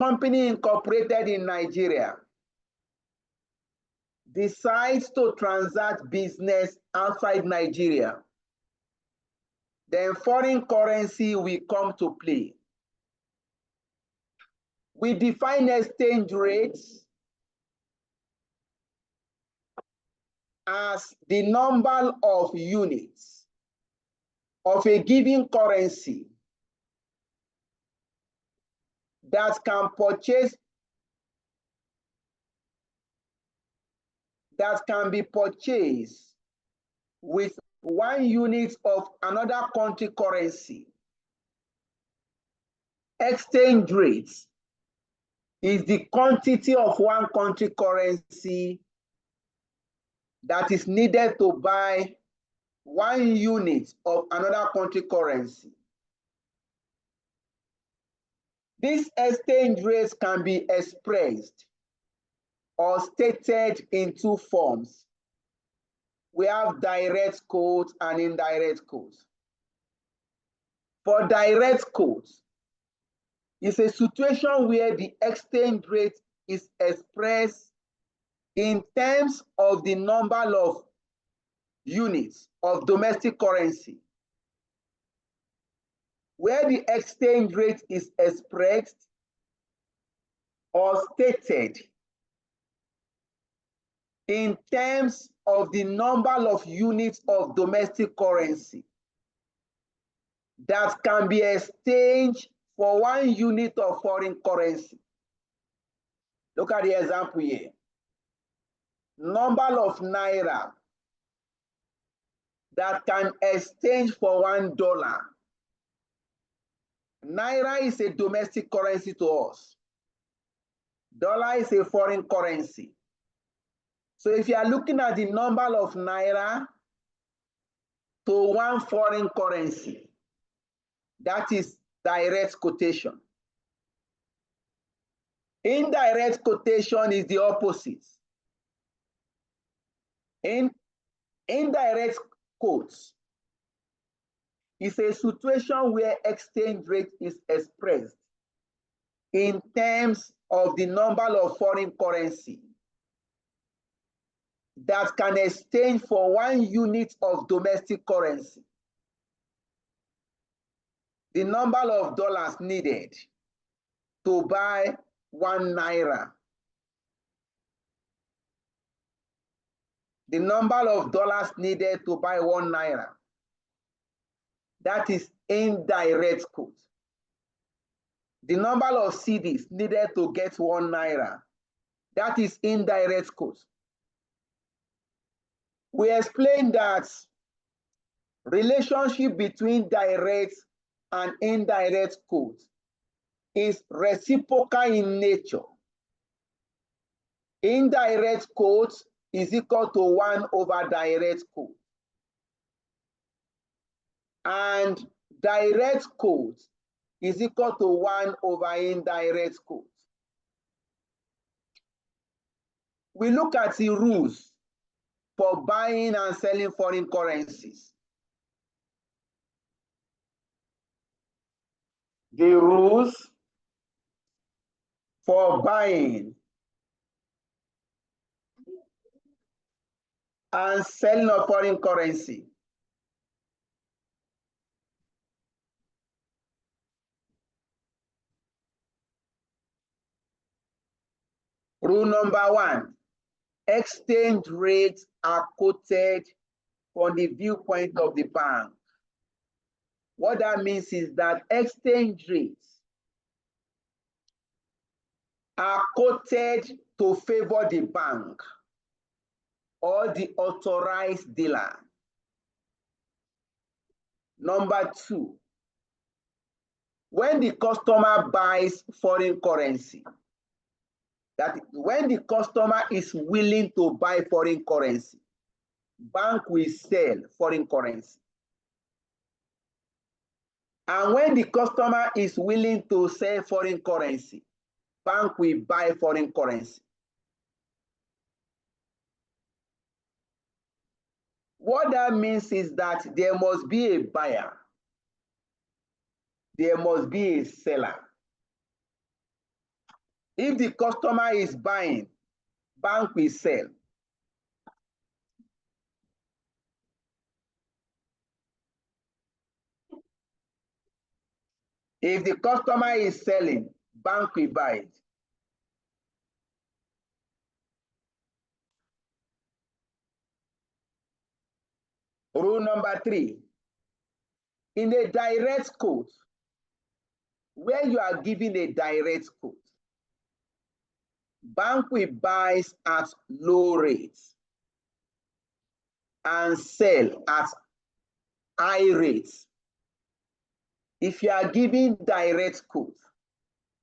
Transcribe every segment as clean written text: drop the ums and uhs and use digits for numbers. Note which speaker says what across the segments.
Speaker 1: company incorporated in Nigeria decides to transact business outside Nigeria, then foreign currency will come to play. We define exchange rates as the number of units of a given currency that can be purchased with 1 unit of another country currency. Exchange rates is the quantity of one country currency that is needed to buy 1 unit of another country currency. These exchange rates can be expressed or stated in 2 forms. We have direct quotes and indirect quotes. For direct quotes, it's a situation where the exchange rate is expressed in terms of the number of units of domestic currency, where the exchange rate is expressed or stated in terms of the number of units of domestic currency that can be exchanged for 1 unit of foreign currency. Look at the example here. Number of naira that can exchange for $1. Naira is a domestic currency to us. Dollar is a foreign currency. So if you are looking at the number of naira to 1 foreign currency, that is direct quotation. Indirect quotation is the opposite. Indirect quotes is a situation where exchange rate is expressed in terms of the number of foreign currency that can exchange for 1 unit of domestic currency. The number of dollars needed to buy 1 naira. The number of dollars needed to buy 1 naira. That is indirect quote. The number of cedis needed to get 1 naira. That is indirect quote. We explained that relationship between direct and indirect quote is reciprocal in nature. Indirect quote is equal to 1 over direct quote. And direct quote is equal to 1 over indirect quote. We look at the rules for buying and selling foreign currencies. The rules for buying and selling of foreign currency. Rule number 1, exchange rates are quoted from the viewpoint of the bank. What that means is that exchange rates are quoted to favor the bank or the authorized dealer. Number 2, when the customer buys foreign currency, that when the customer is willing to buy foreign currency, bank will sell foreign currency. And when the customer is willing to sell foreign currency, bank will buy foreign currency. What that means is that there must be a buyer, there must be a seller. If the customer is buying, bank will sell. If the customer is selling, bank will buy it. Rule number 3. In a direct quote, where you are giving a direct quote, bank will buy at low rates and sell at high rates. If you are giving direct quote,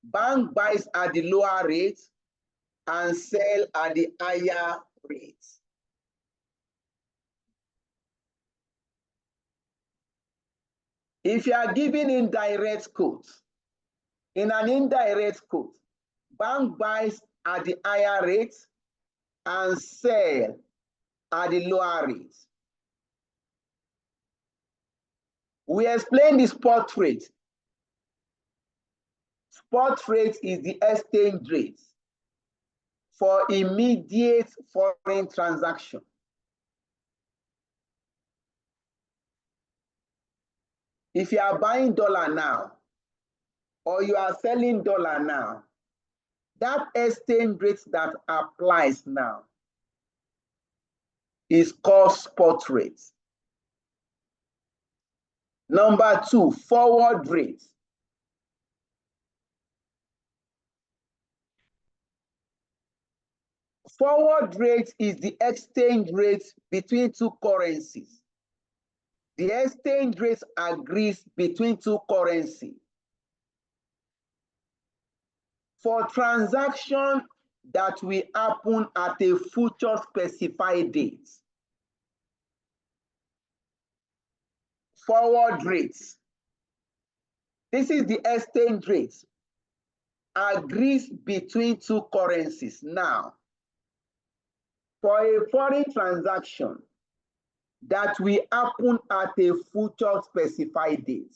Speaker 1: bank buys at the lower rate and sell at the higher rate. If you are giving indirect quote, in an indirect quote, bank buys at the higher rate and sell at the lower rate. We explain the spot rate. Spot rate is the exchange rate for immediate foreign transaction. If you are buying dollar now, or you are selling dollar now, that exchange rate that applies now is called spot rate. Number 2, forward rate. Forward rate is the exchange rate between two currencies. The exchange rate agrees between two currencies for transaction that will happen at a future specified date. Forward rates. This is the exchange rate agrees between two currencies. Now, for a foreign transaction that will happen at a future specified date,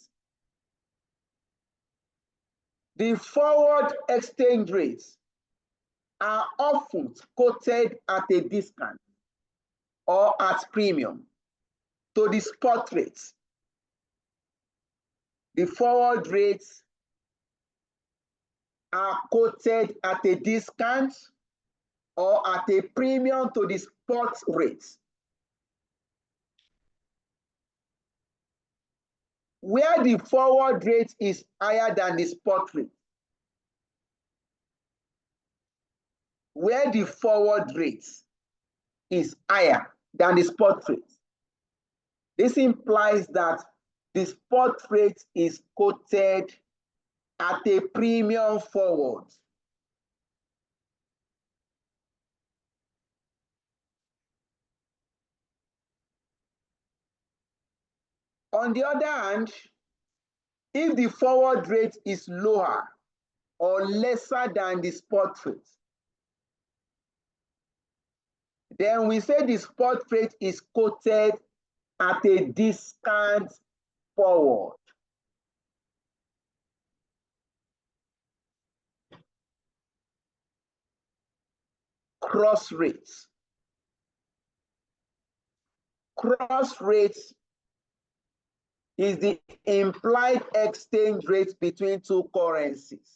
Speaker 1: the forward exchange rates are often quoted at a discount or at premium to the spot rates. The forward rates are quoted at a discount or at a premium to the spot rates. Where the forward rate is higher than the spot rate, where the forward rate is higher than the spot rate, this implies that the spot rate is quoted at a premium forward. On the other hand, if the forward rate is lower or lesser than the spot rate, then we say the spot rate is quoted at a discount forward. Cross rates. Cross rates is the implied exchange rate between two currencies.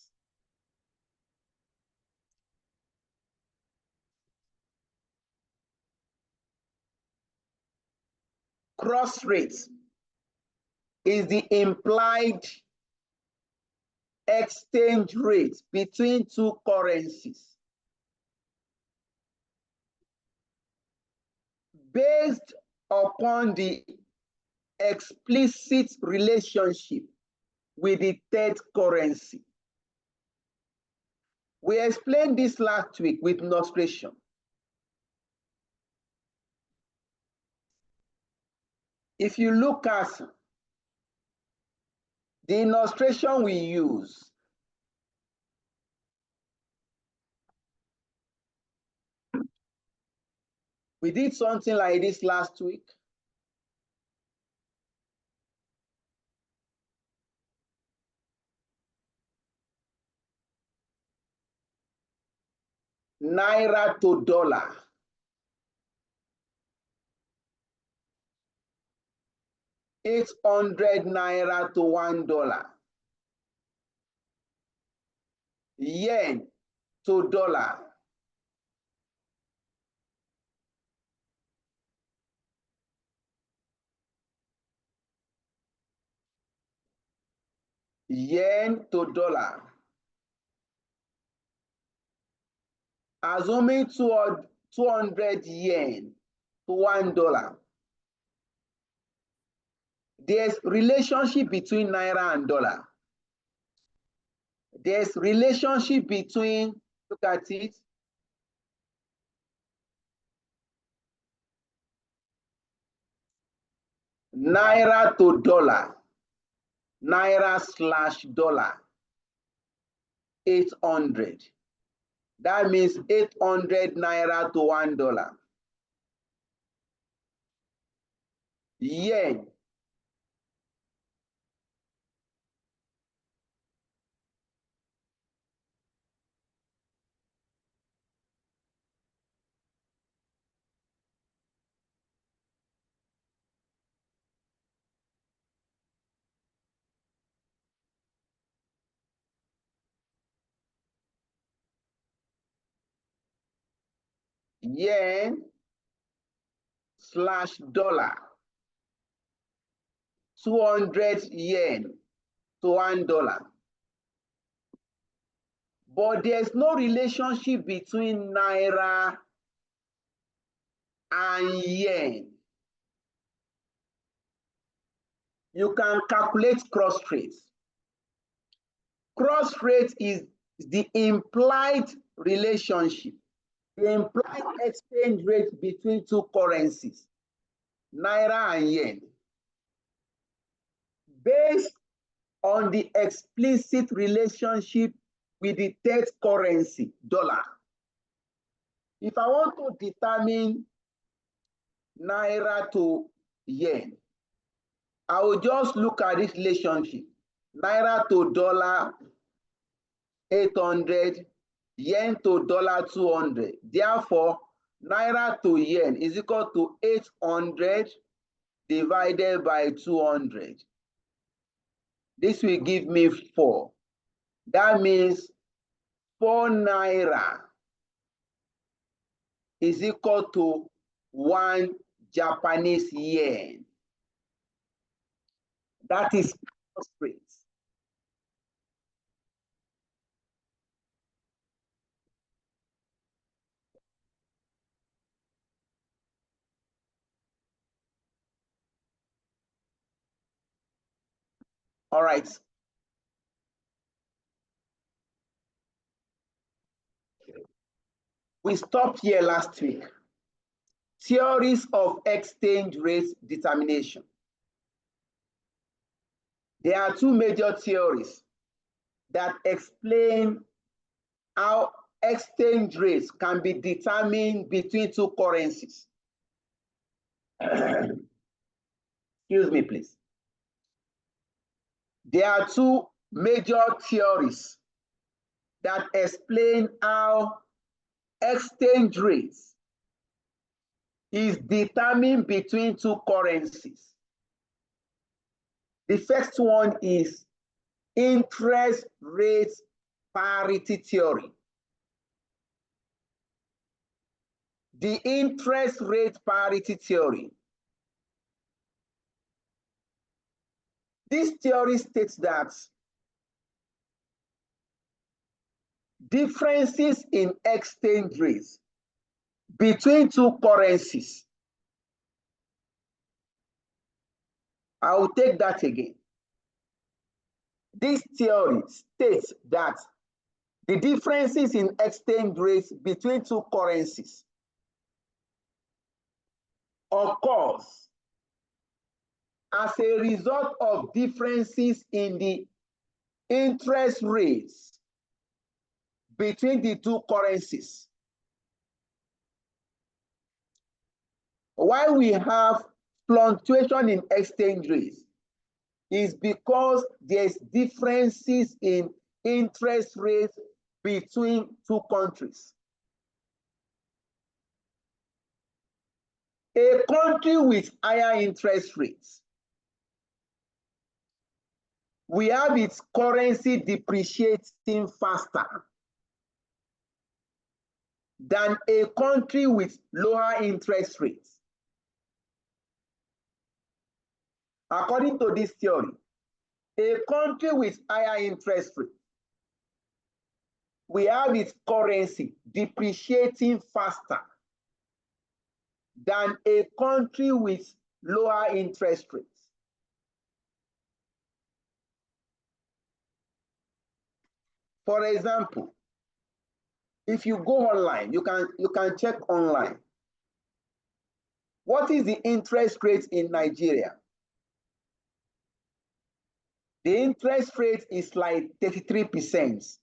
Speaker 1: Cross rates is the implied exchange rate between two currencies based upon the explicit relationship with the third currency. We explained this last week with illustration. If you look at the illustration we use, we did something like this last week. naira to dollar. $800 to $1. Yen to dollar. Yen to dollar. Assuming 200 yen to $1. There's relationship between naira and dollar. There's relationship between, look at it, naira to dollar, naira slash dollar, 800. That means 800 naira to $1. Yen. Yen slash dollar, 200 yen to $1. But there's no relationship between naira and yen. You can calculate cross rates. Cross rate is the implied relationship, the implied exchange rate between two currencies, naira and yen, based on the explicit relationship with the third currency, dollar. If I want to determine naira to yen, I will just look at this relationship. Naira to dollar, 800, yen to dollar, 200. Therefore, naira to yen is equal to 800 divided by 200. This will give me 4. That means 4 naira is equal to 1 Japanese yen. That is cross rate. All right. We stopped here last week. Theories of exchange rate determination. There are 2 major theories that explain how exchange rates can be determined between 2 currencies. Excuse me, please. There are 2 major theories that explain how exchange rates is determined between 2 currencies. The first one is interest rate parity theory. The interest rate parity theory. This theory states that differences in exchange rates between 2 currencies. I will take that again. This theory states that the differences in exchange rates between 2 currencies occurs as a result of differences in the interest rates between the 2 currencies. Why we have fluctuation in exchange rates is because there's differences in interest rates between 2 countries. A country with higher interest rates, we have its currency depreciating faster than a country with lower interest rates. According to this theory, a country with higher interest rates, we have its currency depreciating faster than a country with lower interest rates. For example, if you go online, you can check online. What is the interest rate in Nigeria? The interest rate is like 33%.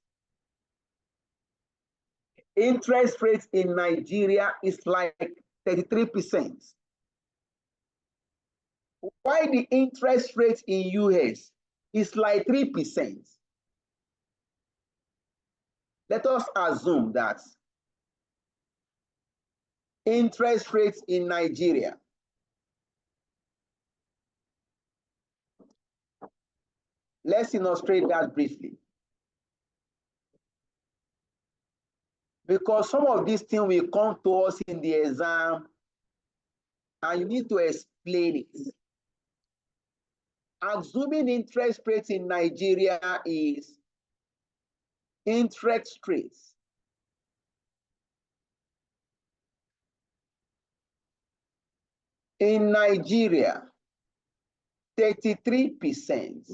Speaker 1: Interest rate in Nigeria is like 33%. Why the interest rate in US is like 3%? Let us assume that interest rates in Nigeria let's illustrate that briefly, because some of these things will come to us in the exam and you need to explain it. Assuming interest rates in Nigeria is interest rates in Nigeria 33%,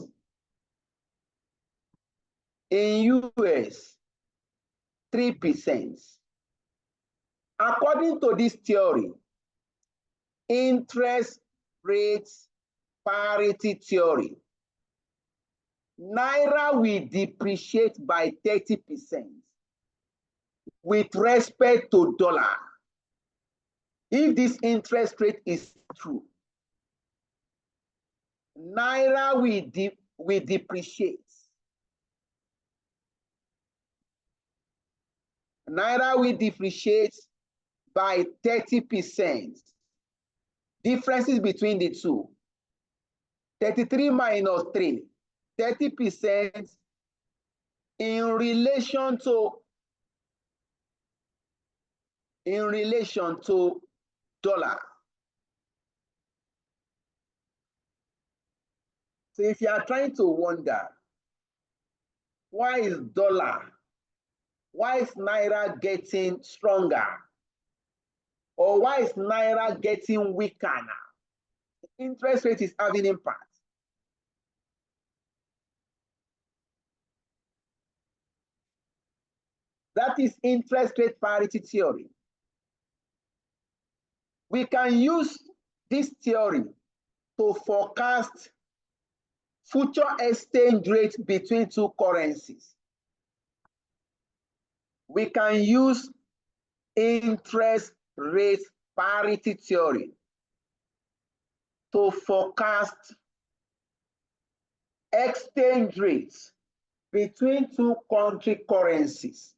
Speaker 1: in US 3%. According to this theory, interest rates parity theory, Naira will depreciate by 30% with respect to dollar. If this interest rate is true, Naira will depreciate. Naira will depreciate by 30%. Differences between the two. 33 minus 3, 30% in relation to dollar. So if you are trying to wonder, why is Naira getting stronger? Or why is Naira getting weaker now? Interest rate is having impact. That is interest rate parity theory. We can use this theory to forecast future exchange rates between two currencies. We can use interest rate parity theory to forecast exchange rates between two country currencies.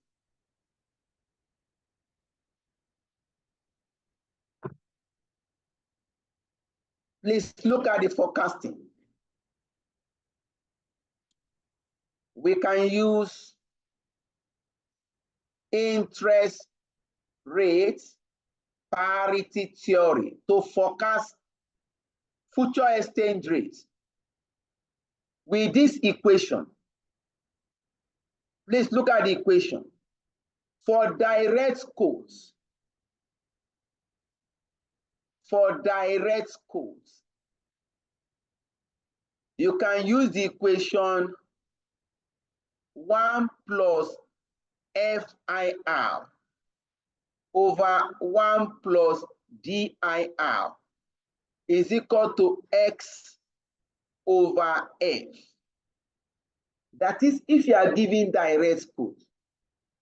Speaker 1: Please look at the forecasting. We can use interest rate parity theory to forecast future exchange rates with this equation. Please look at the equation. For direct quotes, you can use the equation 1 plus FIR over 1 plus DIR is equal to X over F. That is, if you are giving direct quotes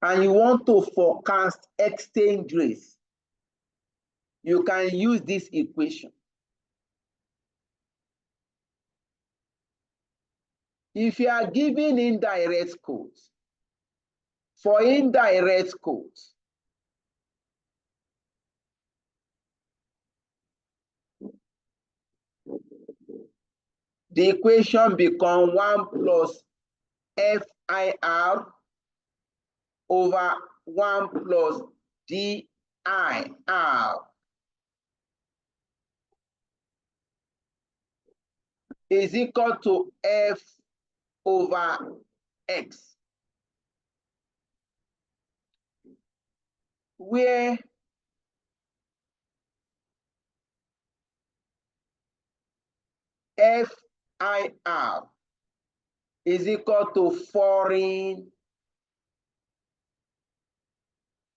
Speaker 1: and you want to forecast exchange rates, you can use this equation. If you are giving indirect quotes, for indirect quotes, the equation becomes 1 plus FIR over 1 plus DIR is equal to F over X, where FIR is equal to foreign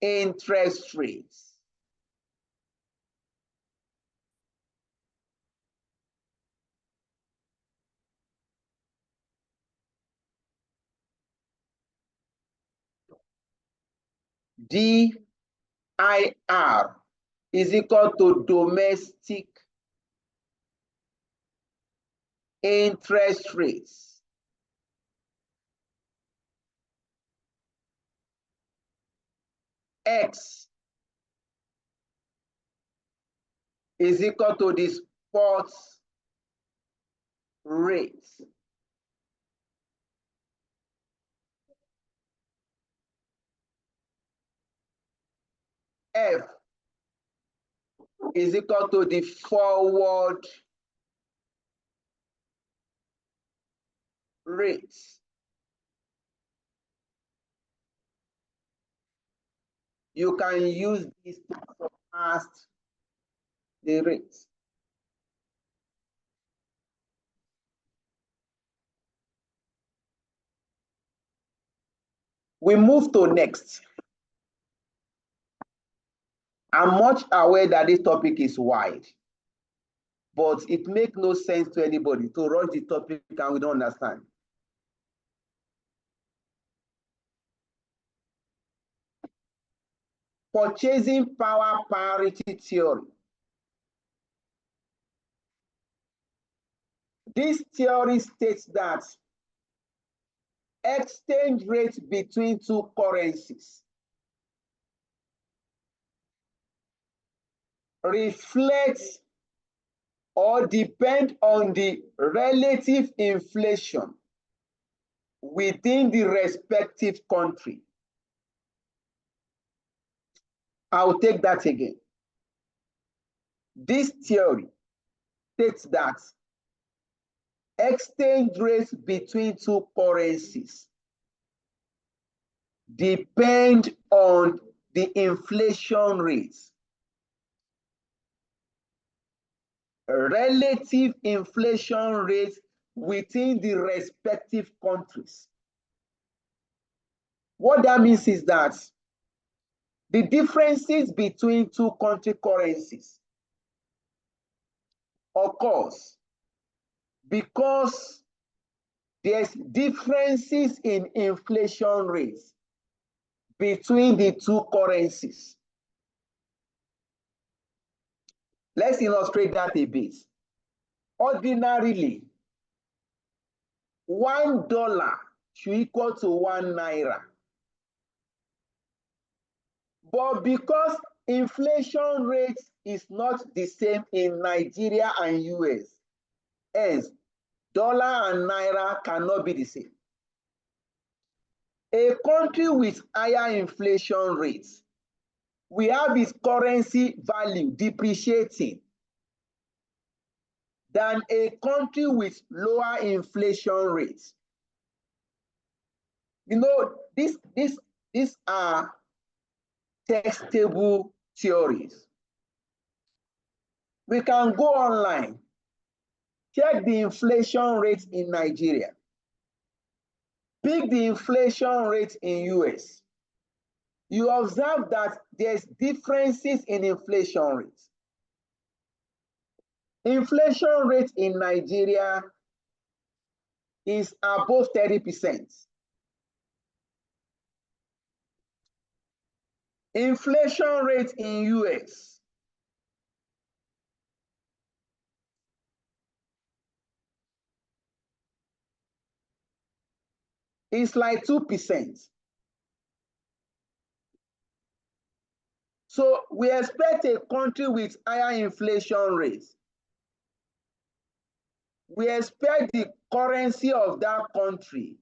Speaker 1: interest rates. DIR is equal to domestic interest rates. X is equal to the spot rate. F is equal to the forward rate. You can use this to forecast the rates. We move to next. I'm much aware that this topic is wide, but it makes no sense to anybody to rush the topic and we don't understand. Purchasing power parity theory. This theory states that exchange rates between two currencies reflects or depend on the relative inflation within the respective country. I'll take that again. This theory states that exchange rates between two currencies depend on the inflation rates, relative inflation rates within the respective countries. What that means is that the differences between two country currencies occurs because there's differences in inflation rates between the two currencies. Let's illustrate that a bit. Ordinarily, $1 should equal to 1 naira. But because inflation rate is not the same in Nigeria and US, hence dollar and naira cannot be the same. A country with higher inflation rates, we have its currency value depreciating than a country with lower inflation rates. You know, these are testable theories. We can go online, check the inflation rate in Nigeria, pick the inflation rate in US. You observe that there's differences in inflation rates. Inflation rate in Nigeria is above 30%. Inflation rate in US is like 2%. So we expect a country with higher inflation rates we expect the currency of that country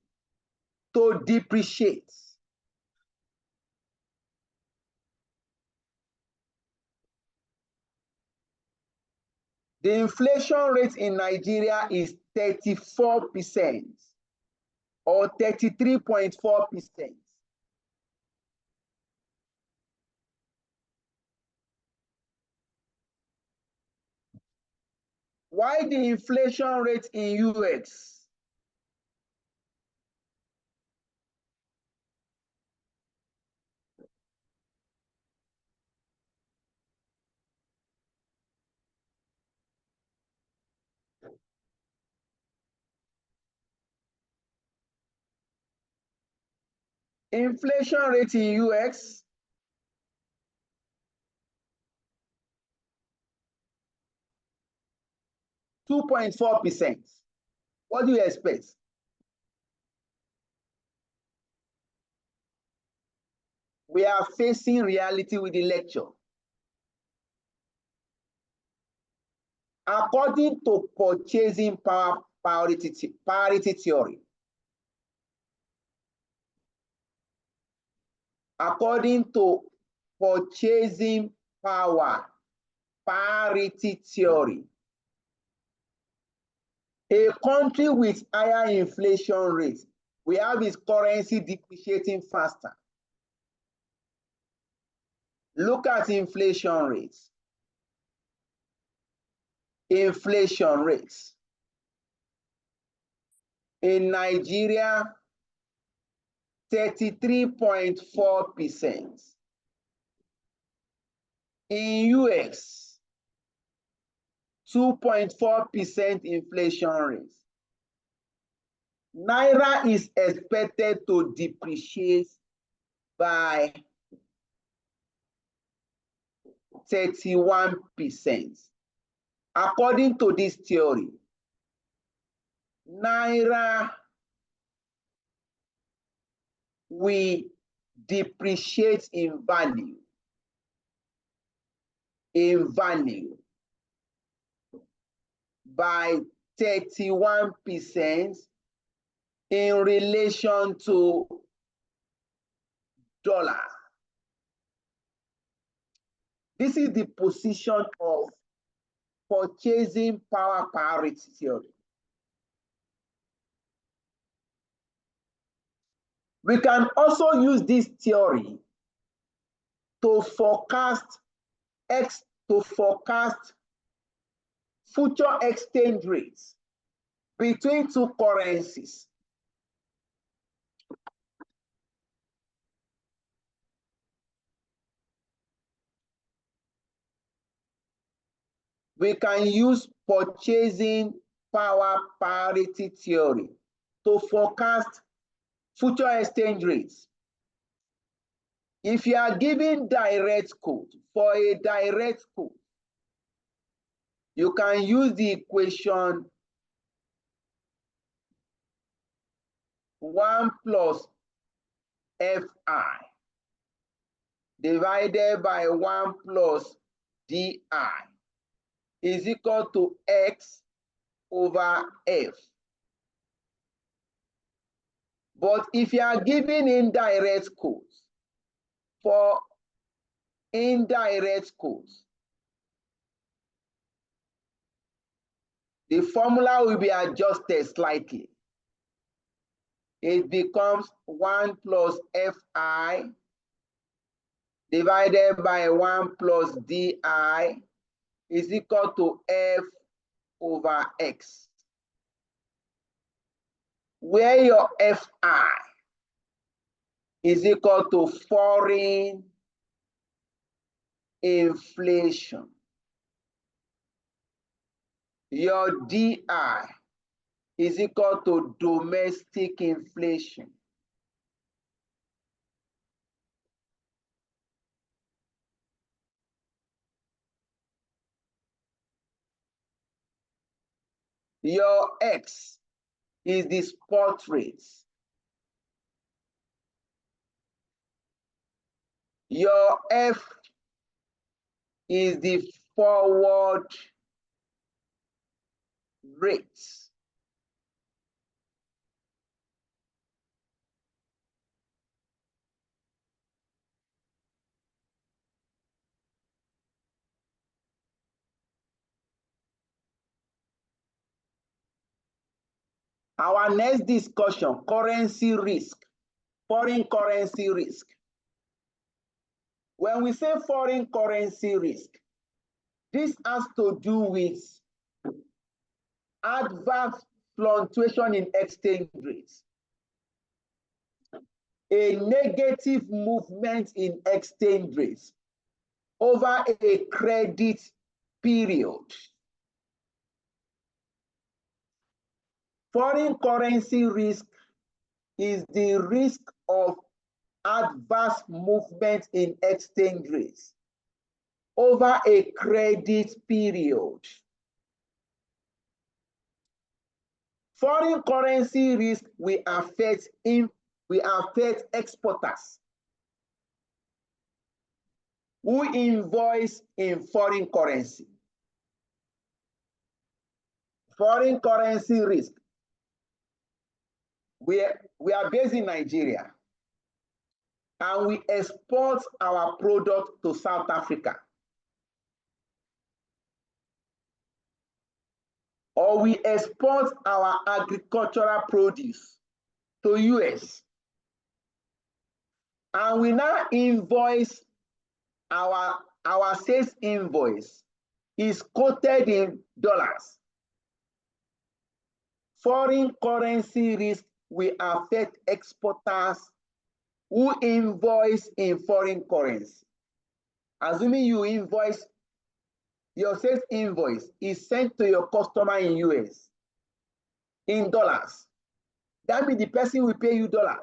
Speaker 1: to depreciate. The inflation rate in Nigeria is 34% or 33.4%. Why the inflation rate in US? Inflation rate in US 2.4%. What do you expect? We are facing reality with the lecture. According to purchasing power parity theory, according to purchasing power parity theory, a country with higher inflation rate will have its currency depreciating faster. Look at inflation rates. Inflation rates. In Nigeria, 33.4%. In US, 2.4% inflation rate. Naira is expected to depreciate by 31%. According to this theory, Naira will depreciate in value by 31% in relation to dollar. This is the position of purchasing power parity theory. We can also use this theory to forecast future exchange rates between two currencies. We can use purchasing power parity theory to forecast future exchange rates. If you are given direct quote, for a direct quote, you can use the equation 1 plus Fi divided by 1 plus Di is equal to X over F. But if you are given indirect quotes, for indirect quotes, the formula will be adjusted slightly. It becomes 1 plus Fi divided by 1 plus Di is equal to F over X, where your Fi is equal to foreign inflation. Your Di is equal to domestic inflation. Your X is the spot rate. Your F is the forward rates. Our next discussion, currency risk, foreign currency risk. When we say foreign currency risk, this has to do with adverse fluctuation in exchange rates, a negative movement in exchange rates over a credit period. Foreign currency risk is the risk of adverse movement in exchange rates over a credit period. Foreign currency risk will affect exporters who invoice in foreign currency. Foreign currency risk. We are based in Nigeria and we export our product to South Africa. Or we export our agricultural produce to US. And we now invoice our sales invoice is quoted in dollars. Foreign currency risk will affect exporters who invoice in foreign currency. Assuming you invoice, your sales invoice is sent to your customer in US in dollars. That means the person will pay you dollars.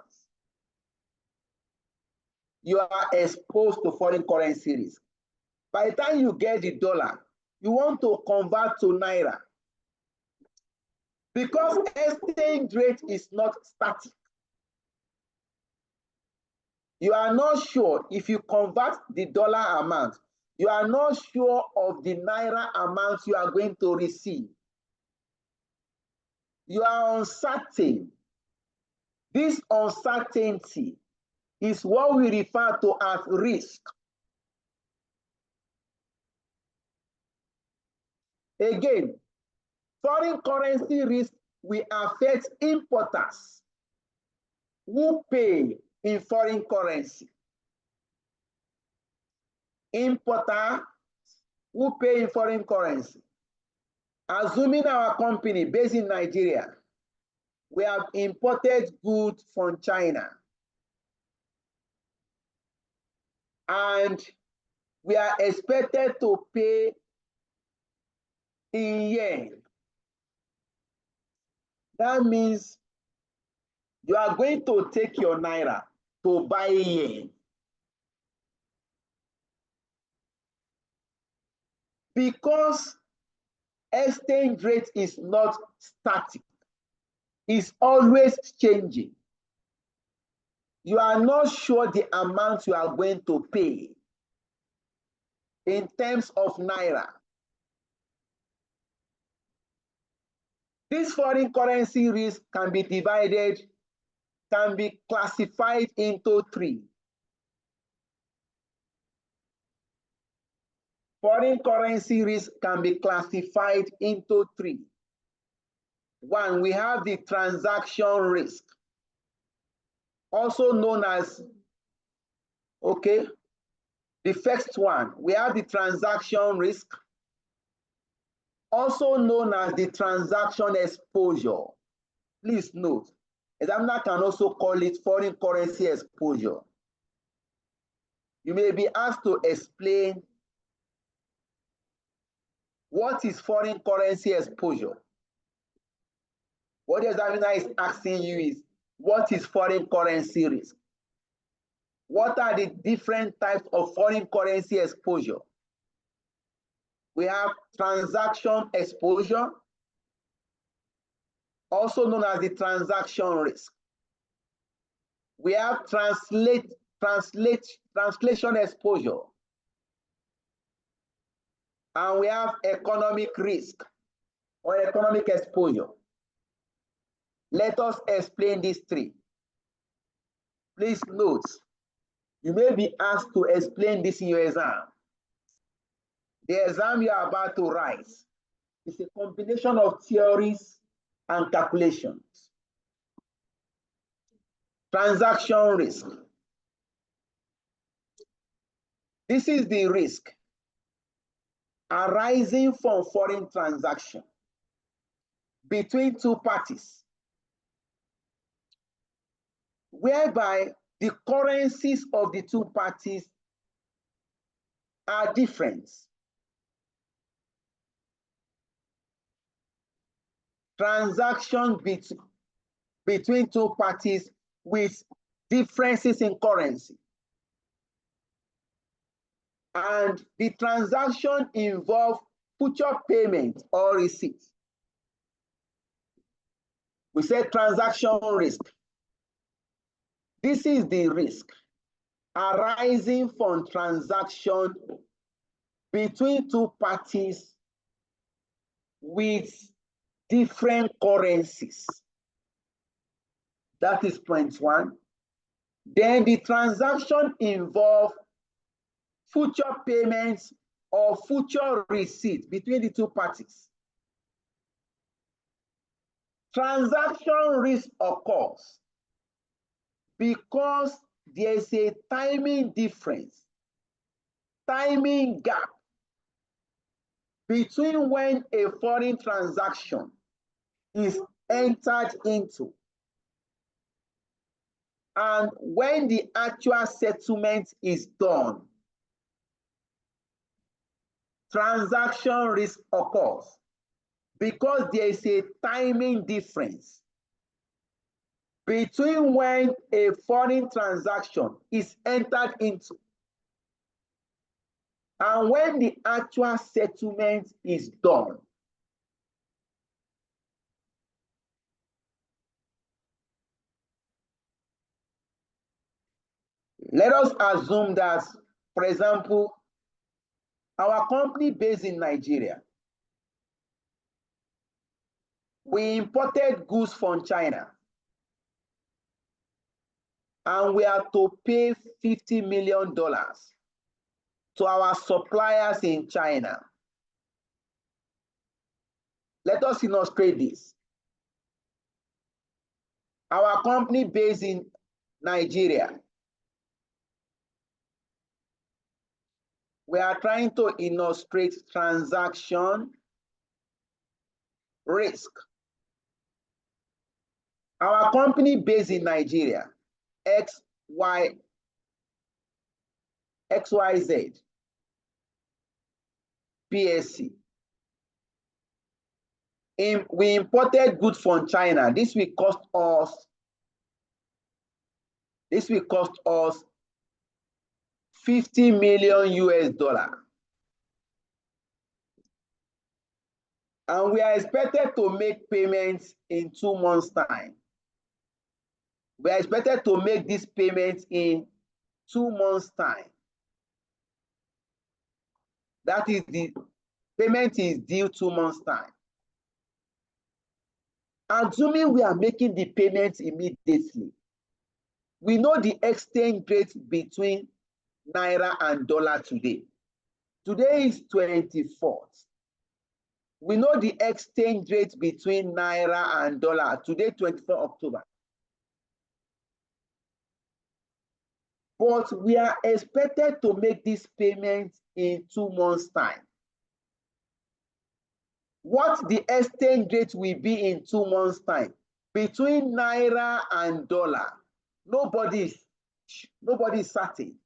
Speaker 1: You are exposed to foreign currency risk. By the time you get the dollar, you want to convert to Naira. Because exchange rate is not static. You are not sure if you convert the dollar amount, you are not sure of the Naira amount you are going to receive. You are uncertain. This uncertainty is what we refer to as risk. Again, foreign currency risk will affect importers who pay in foreign currency. Importer who pay in foreign currency. Assuming our company based in Nigeria, we have imported goods from China. And we are expected to pay in yen. That means you are going to take your Naira to buy yen. Because exchange rate is not static, it's always changing. You are not sure the amount you are going to pay in terms of Naira. This foreign currency risk can be classified into three. Foreign currency risk can be classified into three. One, we have the transaction risk, also known as, the first one, we have the transaction risk, also known as the transaction exposure. Please note, examiner can also call it foreign currency exposure. You may be asked to explain what is foreign currency exposure. What the examiner is asking you is, what is foreign currency risk? What are the different types of foreign currency exposure? We have transaction exposure, also known as the transaction risk. We have translation exposure. And we have economic risk, or economic exposure. Let us explain these three. Please note, you may be asked to explain this in your exam. The exam you are about to write is a combination of theories and calculations. Transaction risk. This is the risk arising from foreign transaction between two parties, whereby the currencies of the two parties are different. Transaction between two parties with differences in currency. And the transaction involves future payment or receipt. We said transaction risk. This is the risk arising from transaction between two parties with different currencies. That is point one. Then the transaction involves future payments or future receipts between the two parties. Transaction risk occurs because there is a timing difference, timing gap between when a foreign transaction is entered into and when the actual settlement is done. Transaction risk occurs because there is a timing difference between when a foreign transaction is entered into and when the actual settlement is done. Let us assume that, for example, our company based in Nigeria, we imported goods from China and we are to pay $50 million to our suppliers in China. Let us illustrate this. Our company based in Nigeria, we are trying to illustrate transaction risk. Our company based in Nigeria, XYZ PSC. We imported goods from China. This will cost us 50 million US. And we are expected to make payments in 2 months' time. We are expected to make these payments in 2 months' time. That is, the payment is due 2 months' time. Assuming we are making the payments immediately, we know the exchange rate between Naira and dollar today. Today is 24th. We know the exchange rate between Naira and dollar today, 24 October. But we are expected to make this payment in 2 months' time. What the exchange rate will be in 2 months' time between Naira and dollar, nobody is certain.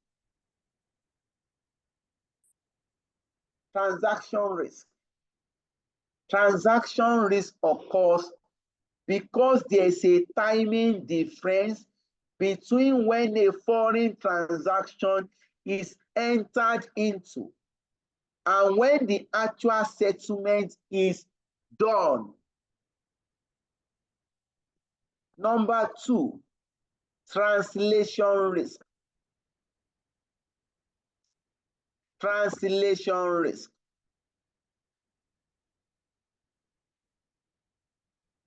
Speaker 1: Transaction risk. Transaction risk occurs because there is a timing difference between when a foreign transaction is entered into and when the actual settlement is done. Number 2, translation risk. Translation risk.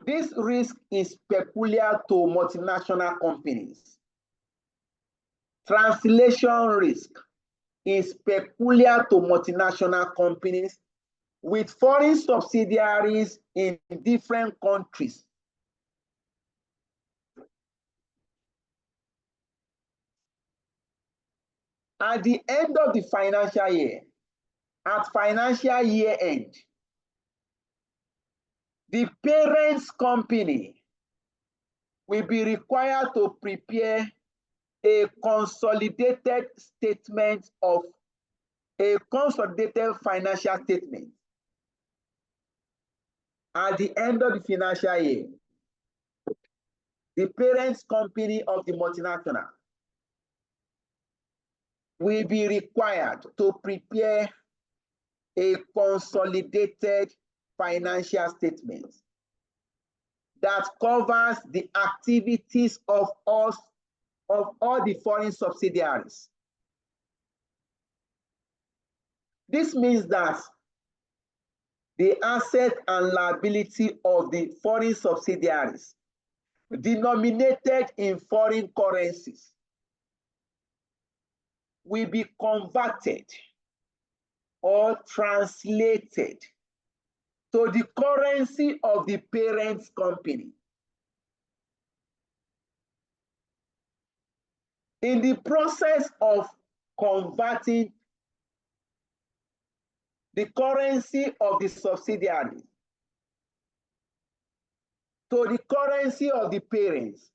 Speaker 1: This risk is peculiar to multinational companies. Translation risk is peculiar to multinational companies with foreign subsidiaries in different countries. At the end of the financial year, at financial year end, the parent company will be required to prepare a consolidated statement of a consolidated financial statement at the end of the financial year. The parent company of the multinational will be required to prepare a consolidated financial statement that covers the activities of all the foreign subsidiaries. This means that the asset and liability of the foreign subsidiaries denominated in foreign currencies will be converted or translated to the currency of the parent company. In the process of converting the currency of the subsidiaries to the currency of the parents,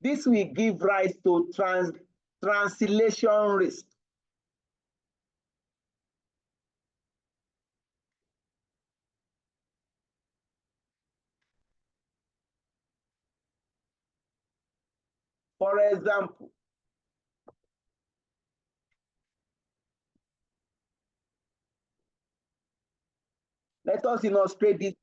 Speaker 1: this will give rise to translation risk. For example, let us illustrate this.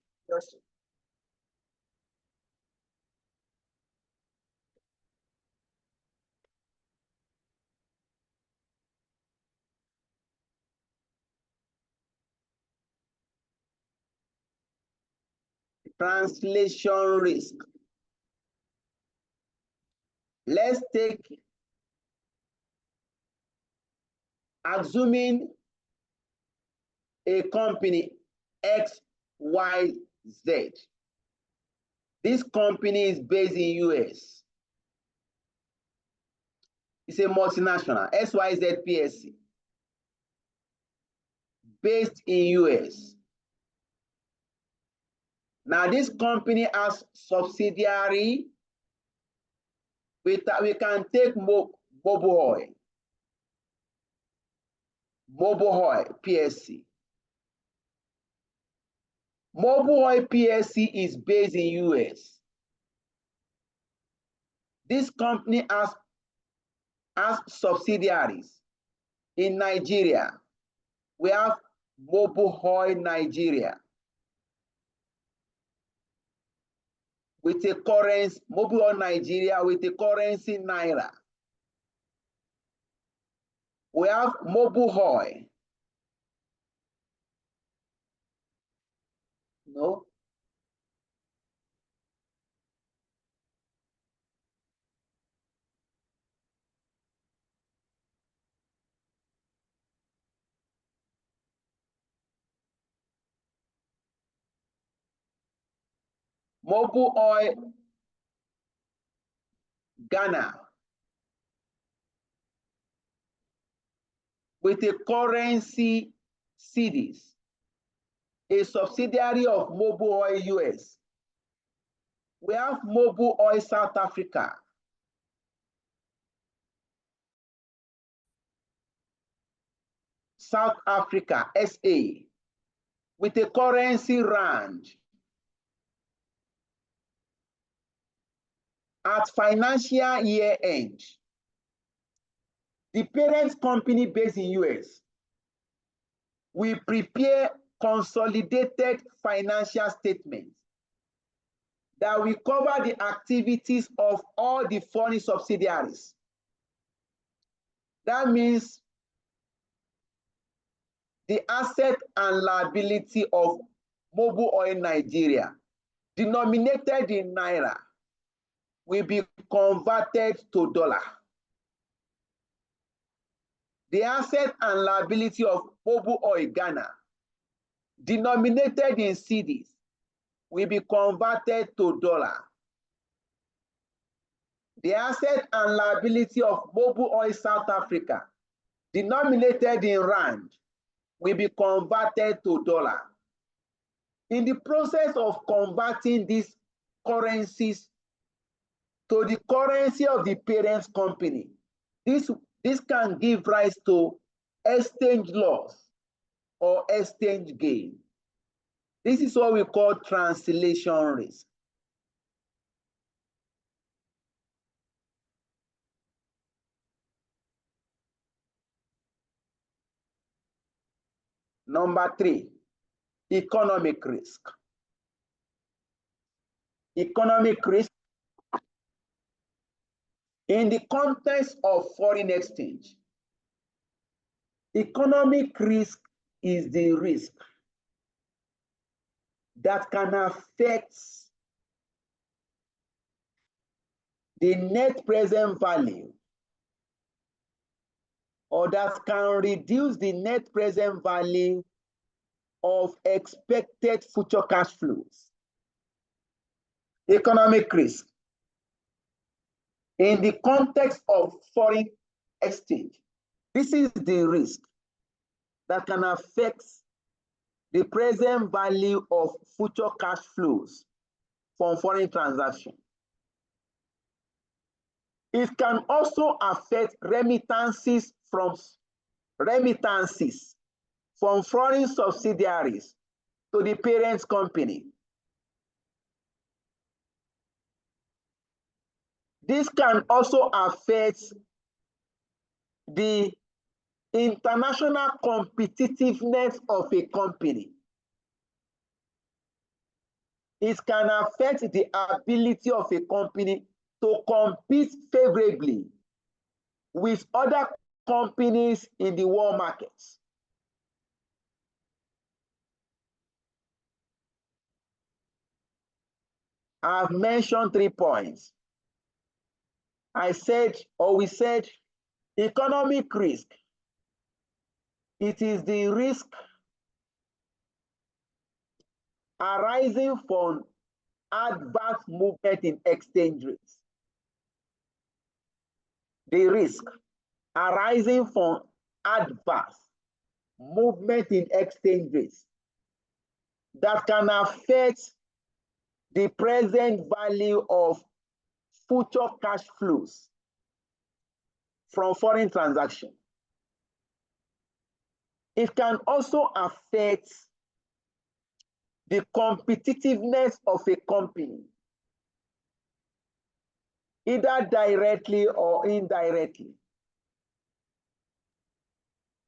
Speaker 1: Translation risk. Let's take, assuming a company XYZ. This company is based in US. It's a multinational, XYZ PSC, based in US. Now this company has subsidiary. We can take Mobil Oil, PSC. Mobil Oil PSC is based in US. This company has subsidiaries in Nigeria. We have Mobil Oil Nigeria with a currency, Mobil Oil Nigeria with a currency Naira. We have Mobil Oil. No. Mobil Oil Ghana with a currency cedis, a subsidiary of Mobil Oil US. We have Mobil Oil South Africa. South Africa, SA, with a currency rand. At financial year end, the parent company based in US will prepare consolidated financial statements that will cover the activities of all the foreign subsidiaries. That means the asset and liability of Mobil Oil Nigeria denominated in naira will be converted to dollar. The asset and liability of Mobil Oil Ghana, denominated in cedis, will be converted to dollar. The asset and liability of Mobil Oil South Africa, denominated in rand, will be converted to dollar. In the process of converting these currencies to the currency of the parent company, this can give rise to exchange loss or exchange gain. This is what we call translation risk. Number 3, economic risk. Economic risk in the context of foreign exchange. Economic risk is the risk that can affect the net present value, or that can reduce the net present value of expected future cash flows. Economic risk in the context of foreign exchange. This is the risk that can affect the present value of future cash flows from foreign transactions. It can also affect remittances from foreign subsidiaries to the parent company. This can also affect the international competitiveness of a company. It can affect the ability of a company to compete favorably with other companies in the world markets. I've mentioned 3 points. I said, or we said, economic risk. It is the risk arising from adverse movement in exchange rates. The risk arising from adverse movement in exchange rates that can affect the present value of future cash flows from foreign transactions. It can also affect the competitiveness of a company, either directly or indirectly.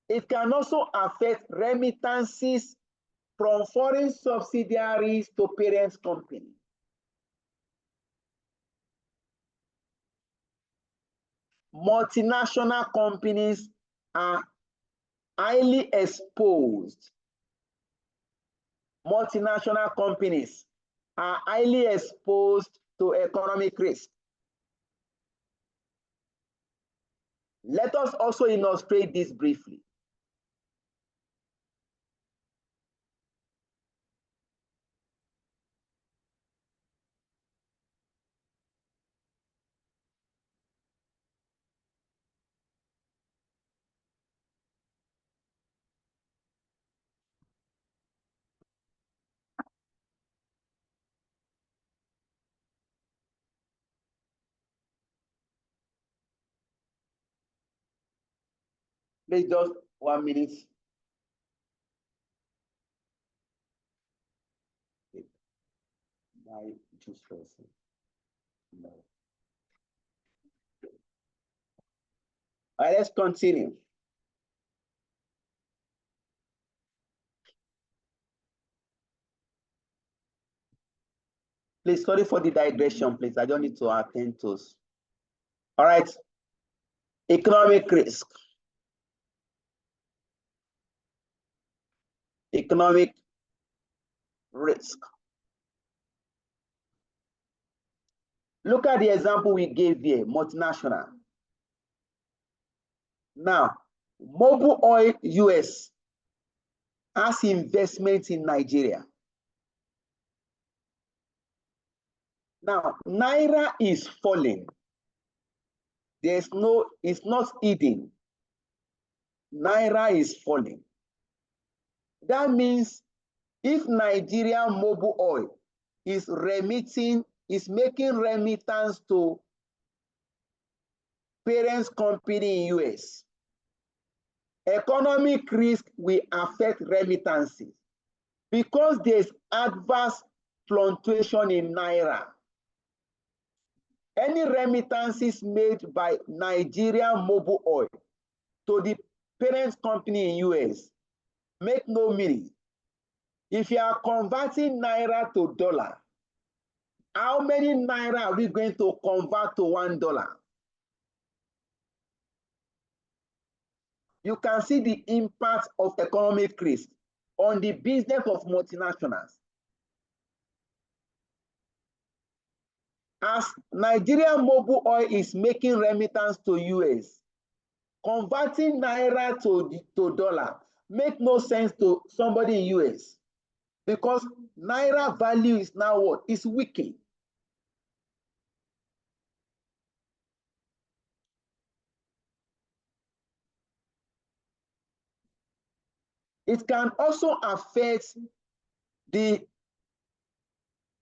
Speaker 1: It can also affect remittances from foreign subsidiaries to parent company. Multinational companies are highly exposed. Multinational companies are highly exposed to economic risk. Let us also illustrate this briefly. Please just 1 minute. All right, let's continue. Please, sorry for the digression, please. I don't need to attend to. All right, economic risk. Economic risk. Look at the example we gave here, multinational. Now, Mobil Oil US has investment in Nigeria. Now, Naira is falling. It's not hidden. Naira is falling. That means if Nigeria Mobil Oil is making remittance to parent company in US, economic risk will affect remittances because there's adverse fluctuation in Naira. Any remittances made by Nigeria Mobil Oil to the parent company in US make no meaning. If you are converting Naira to dollar, how many Naira are we going to convert to $1? You can see the impact of economic risk on the business of multinationals. As Nigeria Mobil Oil is making remittance to US, converting Naira to dollar make no sense to somebody in US because Naira value is now what? It's weakening. It can also affect the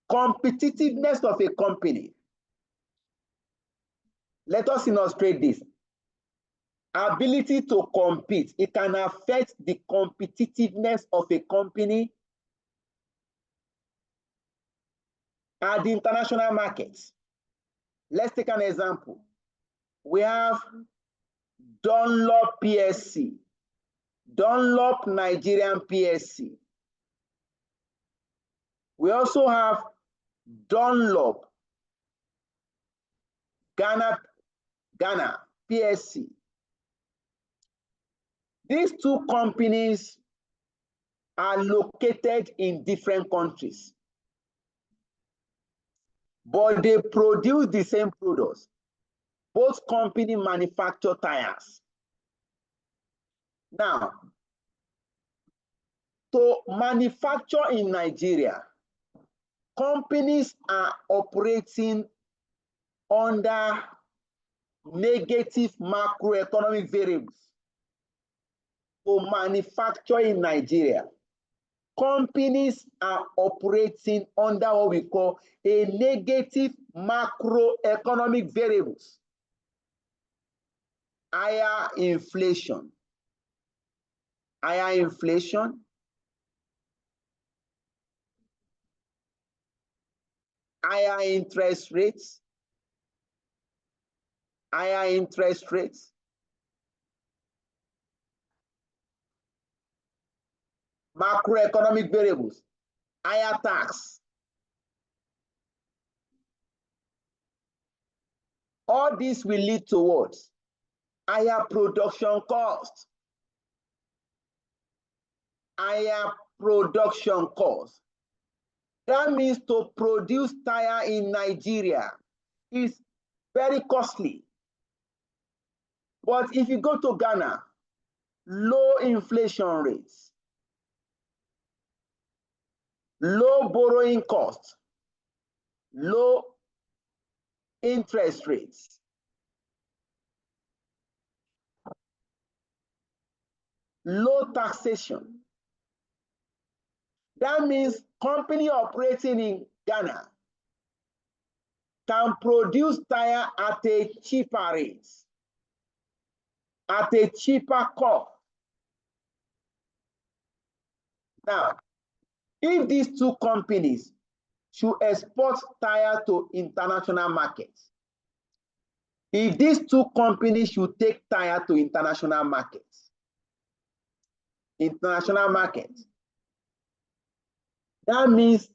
Speaker 1: competitiveness of a company. Let us illustrate this. Ability to compete, it can affect the competitiveness of a company at the international markets. Let's take an example. We have Dunlop PSC, Dunlop Nigerian PSC. We also have Dunlop Ghana PSC. These two companies are located in different countries, but they produce the same products. Both companies manufacture tires. Now, to manufacture in Nigeria, companies are operating under negative macroeconomic variables. To manufacture in Nigeria, companies are operating under what we call a negative macroeconomic variables. Higher inflation, higher interest rates, macroeconomic variables, higher tax. All this will lead towards higher production costs. Higher production costs. That means to produce tire in Nigeria is very costly. But if you go to Ghana, low inflation rates, low borrowing costs, low interest rates, low taxation. That means company operating in Ghana can produce tire at a cheaper rate, at a cheaper cost. Now, if these two companies should export tire to international markets, if these two companies should take tire to international markets, that means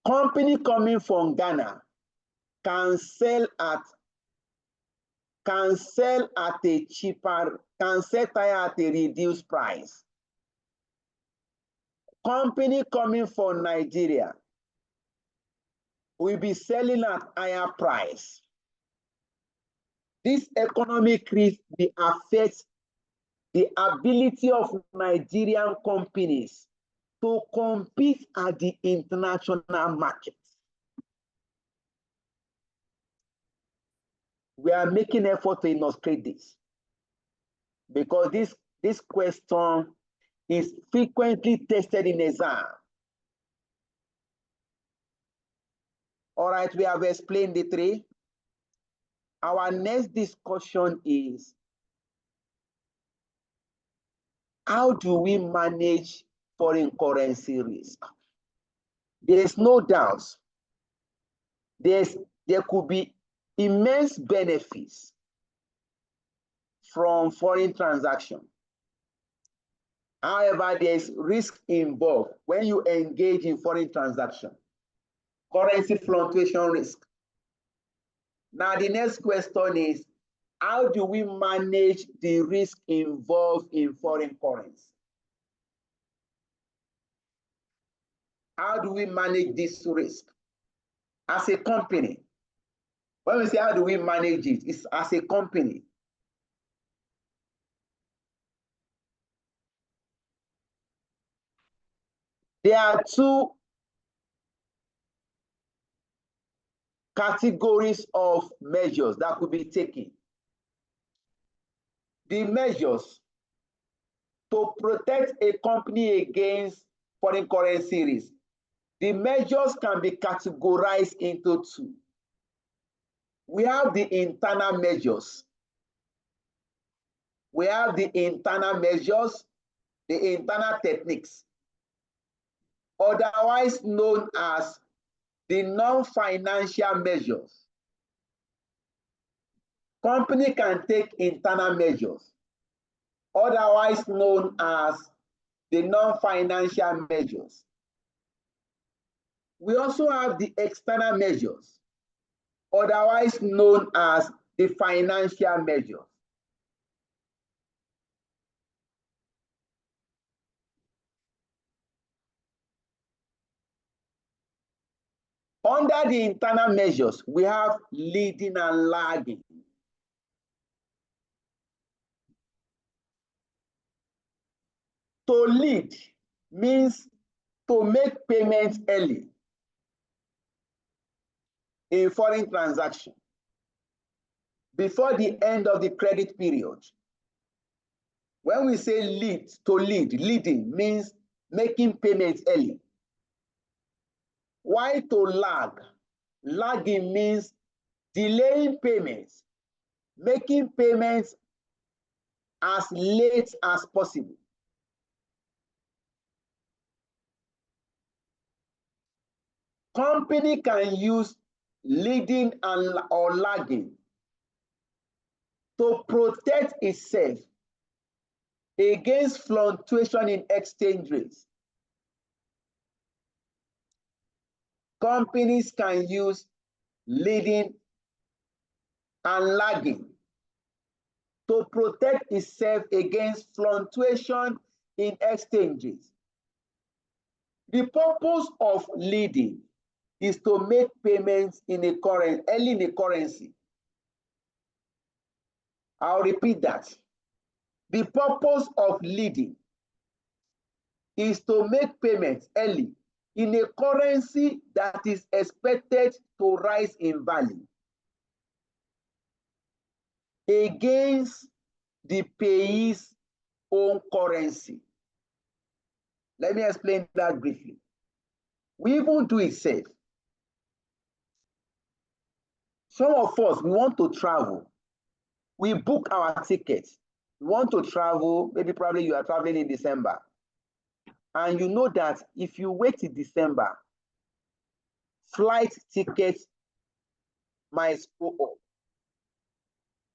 Speaker 1: company coming from Ghana can sell tire at a reduced price. Company coming from Nigeria will be selling at higher price. This economic risk will affect the ability of Nigerian companies to compete at the international market. We are making effort to illustrate this because this question is frequently tested in exam. All right, we have explained the three. Our next discussion is how do we manage foreign currency risk? There is no doubt there could be immense benefits from foreign transaction. However, there is risk involved when you engage in foreign transaction. Currency fluctuation risk. Now, the next question is, how do we manage the risk involved in foreign currency? How do we manage this risk as a company? When we say how do we manage it, it's as a company. There are two categories of measures that could be taken. The measures to protect a company against foreign currency risk. The measures can be categorized into two. We have the internal measures. We have the internal measures, the internal techniques, otherwise known as the non-financial measures. Company can take internal measures, otherwise known as the non-financial measures. We also have the external measures, otherwise known as the financial measures. Under the internal measures, we have leading and lagging. To lead means to make payments early in foreign transaction before the end of the credit period. When we say lead, to lead, leading means making payments early. Why to lag? Lagging means delaying payments, making payments as late as possible. Company can use leading or lagging to protect itself against fluctuation in exchange rates. Companies can use leading and lagging to protect itself against fluctuation in exchanges. The purpose of leading is to make payments in a currency, early in a currency. I'll repeat that. The purpose of leading is to make payments early in a currency that is expected to rise in value against the payee's own currency. Let me explain that briefly. We even do it safe. Some of us, we want to travel. We book our tickets. We want to travel, maybe probably you are traveling in December. And you know that if you wait till December, flight tickets might go up.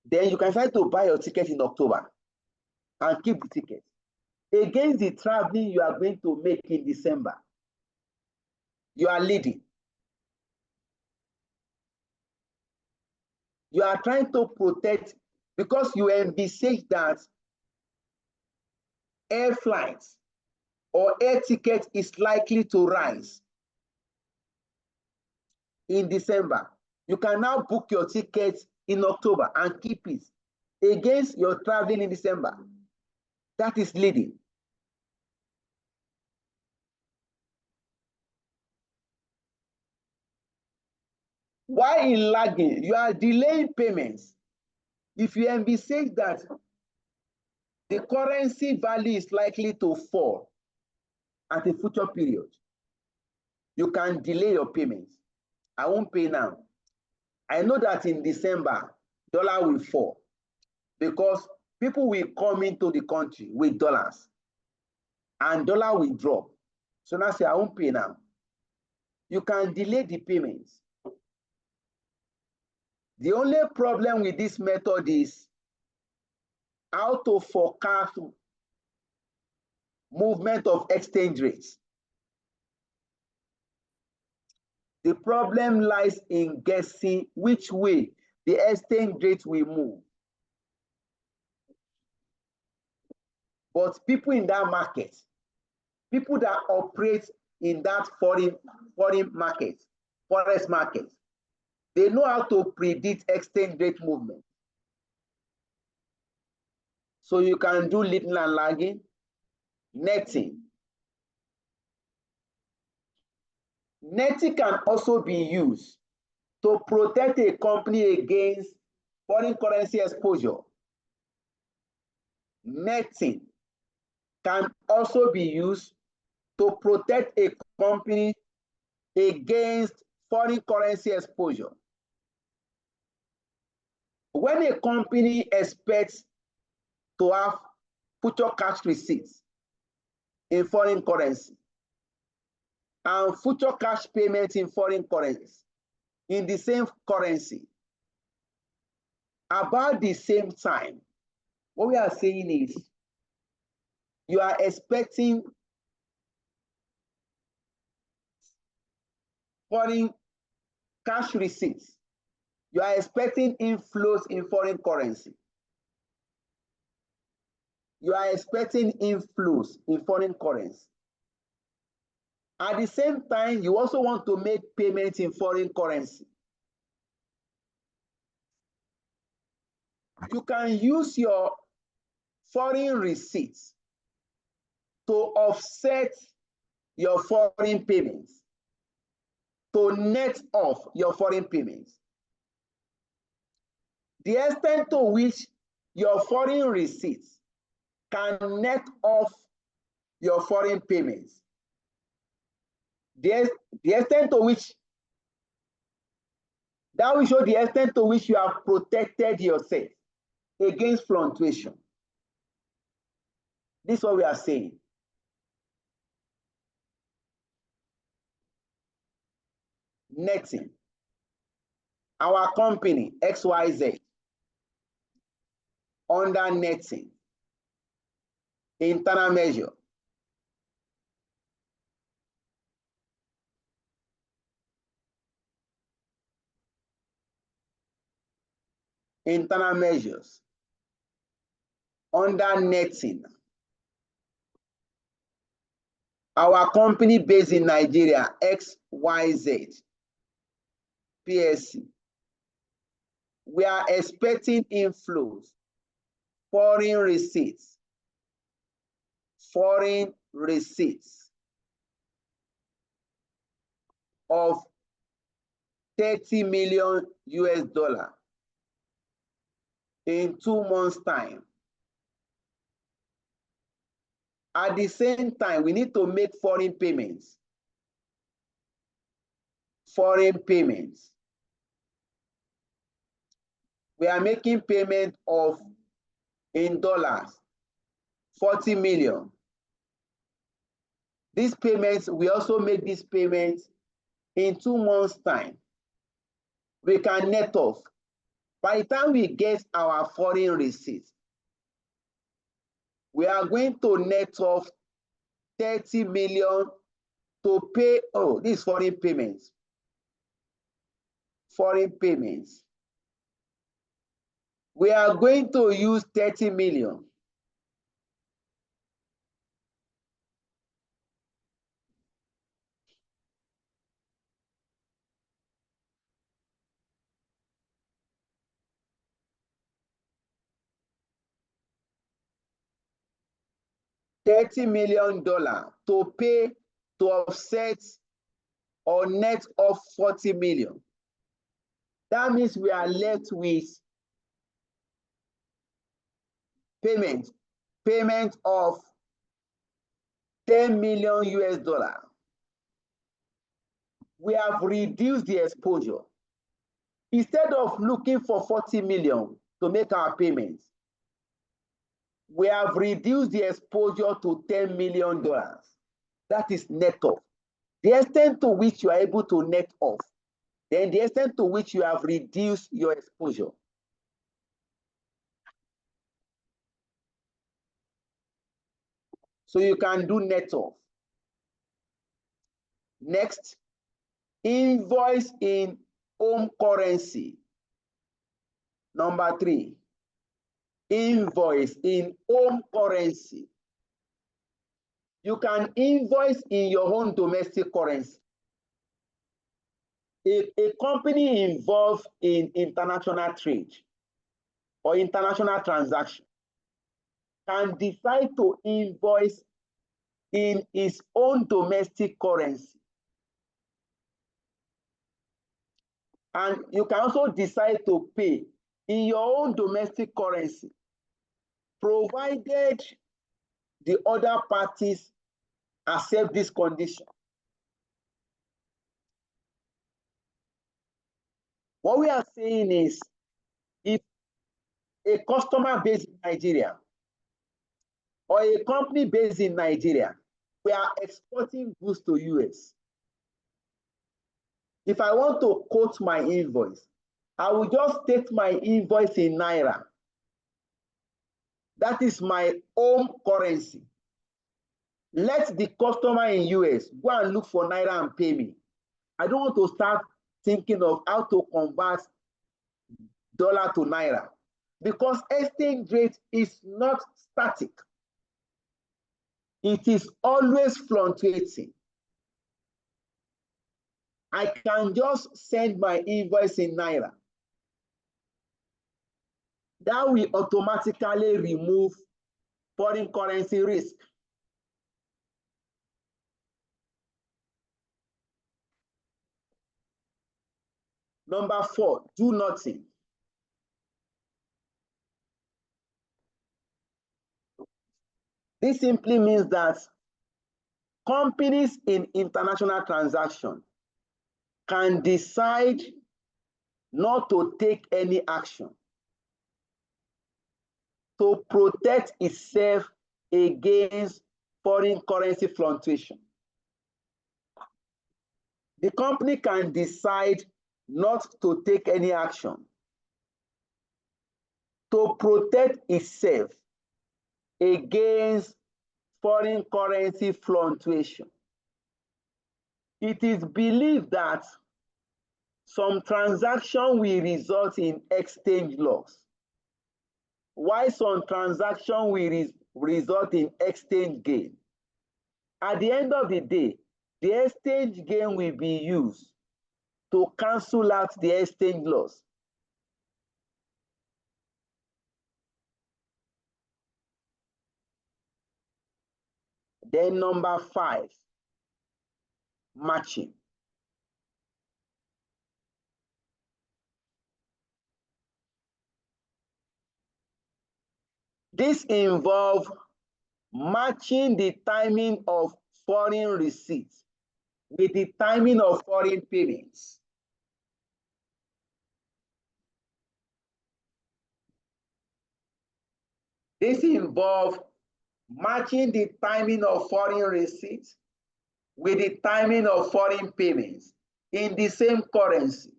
Speaker 1: Then you can try to buy your ticket in October and keep the ticket against the traveling you are going to make in December. You are leading. You are trying to protect because you envisage that air flights or air ticket is likely to rise. in December. You can now book your tickets in October and keep it against your traveling in December. That is leading. Why in lagging? You are delaying payments. If you envisage that the currency value is likely to fall at a future period, you can delay your payments. I won't pay now. I know that in December, dollar will fall because people will come into the country with dollars and dollar will drop. So now say, I won't pay now. You can delay the payments. The only problem with this method is how to forecast movement of exchange rates. The problem lies in guessing which way the exchange rate will move. But people in that market, people that operate in that foreign market, forex market, they know how to predict exchange rate movement. So you can do leading and lagging, netting. Netting can also be used to protect a company against foreign currency exposure. Netting can also be used to protect a company against foreign currency exposure. When a company expects to have future cash receipts in foreign currency and future cash payments in foreign currencies in the same currency, about the same time, what we are saying is you are expecting foreign cash receipts. You are expecting inflows in foreign currency. You are expecting inflows in foreign currency. At the same time, you also want to make payments in foreign currency. You can use your foreign receipts to offset your foreign payments, to net off your foreign payments. The extent to which your foreign receipts can net off your foreign payments, the extent to which that will show the extent to which you have protected yourself against fluctuation. This is what we are saying. Netting. Our company, XYZ, under netting, internal measure. Internal measures. Under netting. Our company based in Nigeria, XYZ, PSC. We are expecting inflows, foreign receipts of 30 million US dollar in 2 months' time. At the same time, we need to make foreign payments. Foreign payments. We are making payment of, in dollars, 40 million. These payments, we also make these payments in 2 months' time. We can net off. By the time we get our foreign receipts, we are going to net off 30 million to pay, oh, these foreign payments. Foreign payments. We are going to use 30 million. $30 million to pay to offset or net of 40 million. That means we are left with payment of 10 million US dollar. We have reduced the exposure. Instead of looking for 40 million to make our payments, we have reduced the exposure to $10 million. That is net off. The extent to which you are able to net off, then the extent to which you have reduced your exposure. So you can do net off. Next, invoice in home currency. Number 3, invoice in home currency. You can invoice in your own domestic currency. If a company involved in international trade or international transaction can decide to invoice in its own domestic currency, and you can also decide to pay in your own domestic currency, provided the other parties accept this condition. What we are saying is, if a customer based in Nigeria or a company based in Nigeria, we are exporting goods to US. If I want to quote my invoice, I will just state my invoice in Naira. That is my home currency. Let the customer in US go and look for Naira and pay me. I don't want to start thinking of how to convert dollar to Naira, because exchange rate is not static. It is always fluctuating. I can just send my invoice in Naira. That will automatically remove foreign currency risk. Number 4, do nothing. This simply means that companies in international transaction can decide not to take any action to protect itself against foreign currency fluctuation. The company can decide not to take any action to protect itself against foreign currency fluctuation. It is believed that some transaction will result in exchange loss, while some transaction will result in exchange gain. At the end of the day, the exchange gain will be used to cancel out the exchange loss. Then number 5, matching. This involves matching the timing of foreign receipts with the timing of foreign payments. This involves matching the timing of foreign receipts with the timing of foreign payments in the same currency.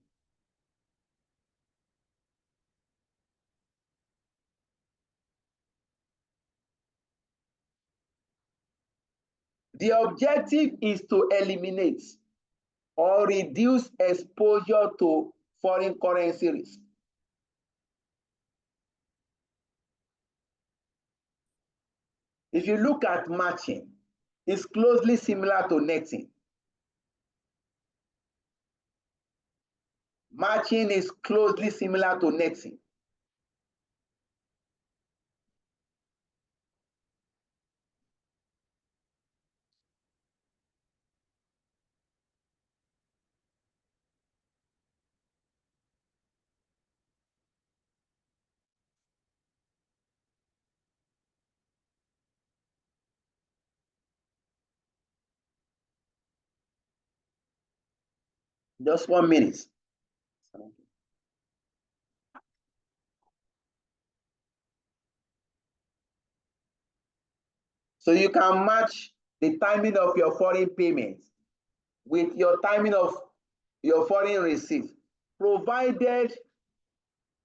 Speaker 1: The objective is to eliminate or reduce exposure to foreign currency risk. If you look at matching, it's closely similar to netting. Matching is closely similar to netting. Just 1 minute. So you can match the timing of your foreign payments with your timing of your foreign receipt, provided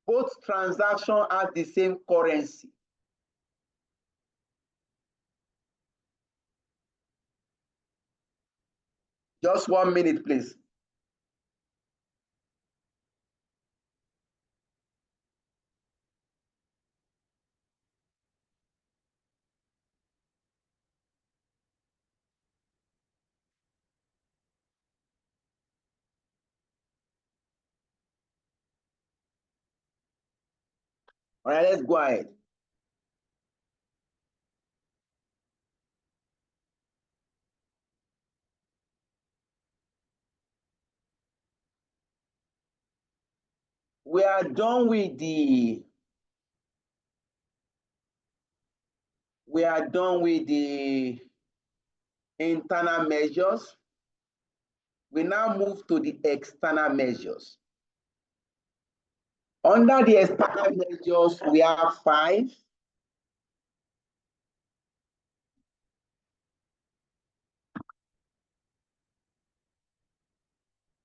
Speaker 1: both transactions have the same currency. Just 1 minute, please. All right, let's go ahead. We are done with the internal measures. We now move to the external measures. Under the external measures, we have 5.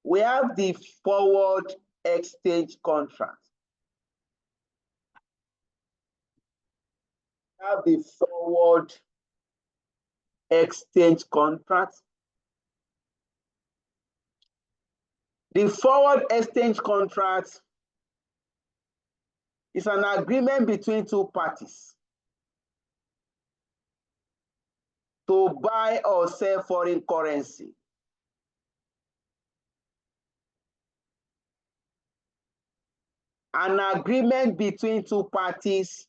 Speaker 1: We have the forward exchange contract. We have the forward exchange contract. The forward exchange contract is an agreement between two parties to buy or sell foreign currency. An agreement between two parties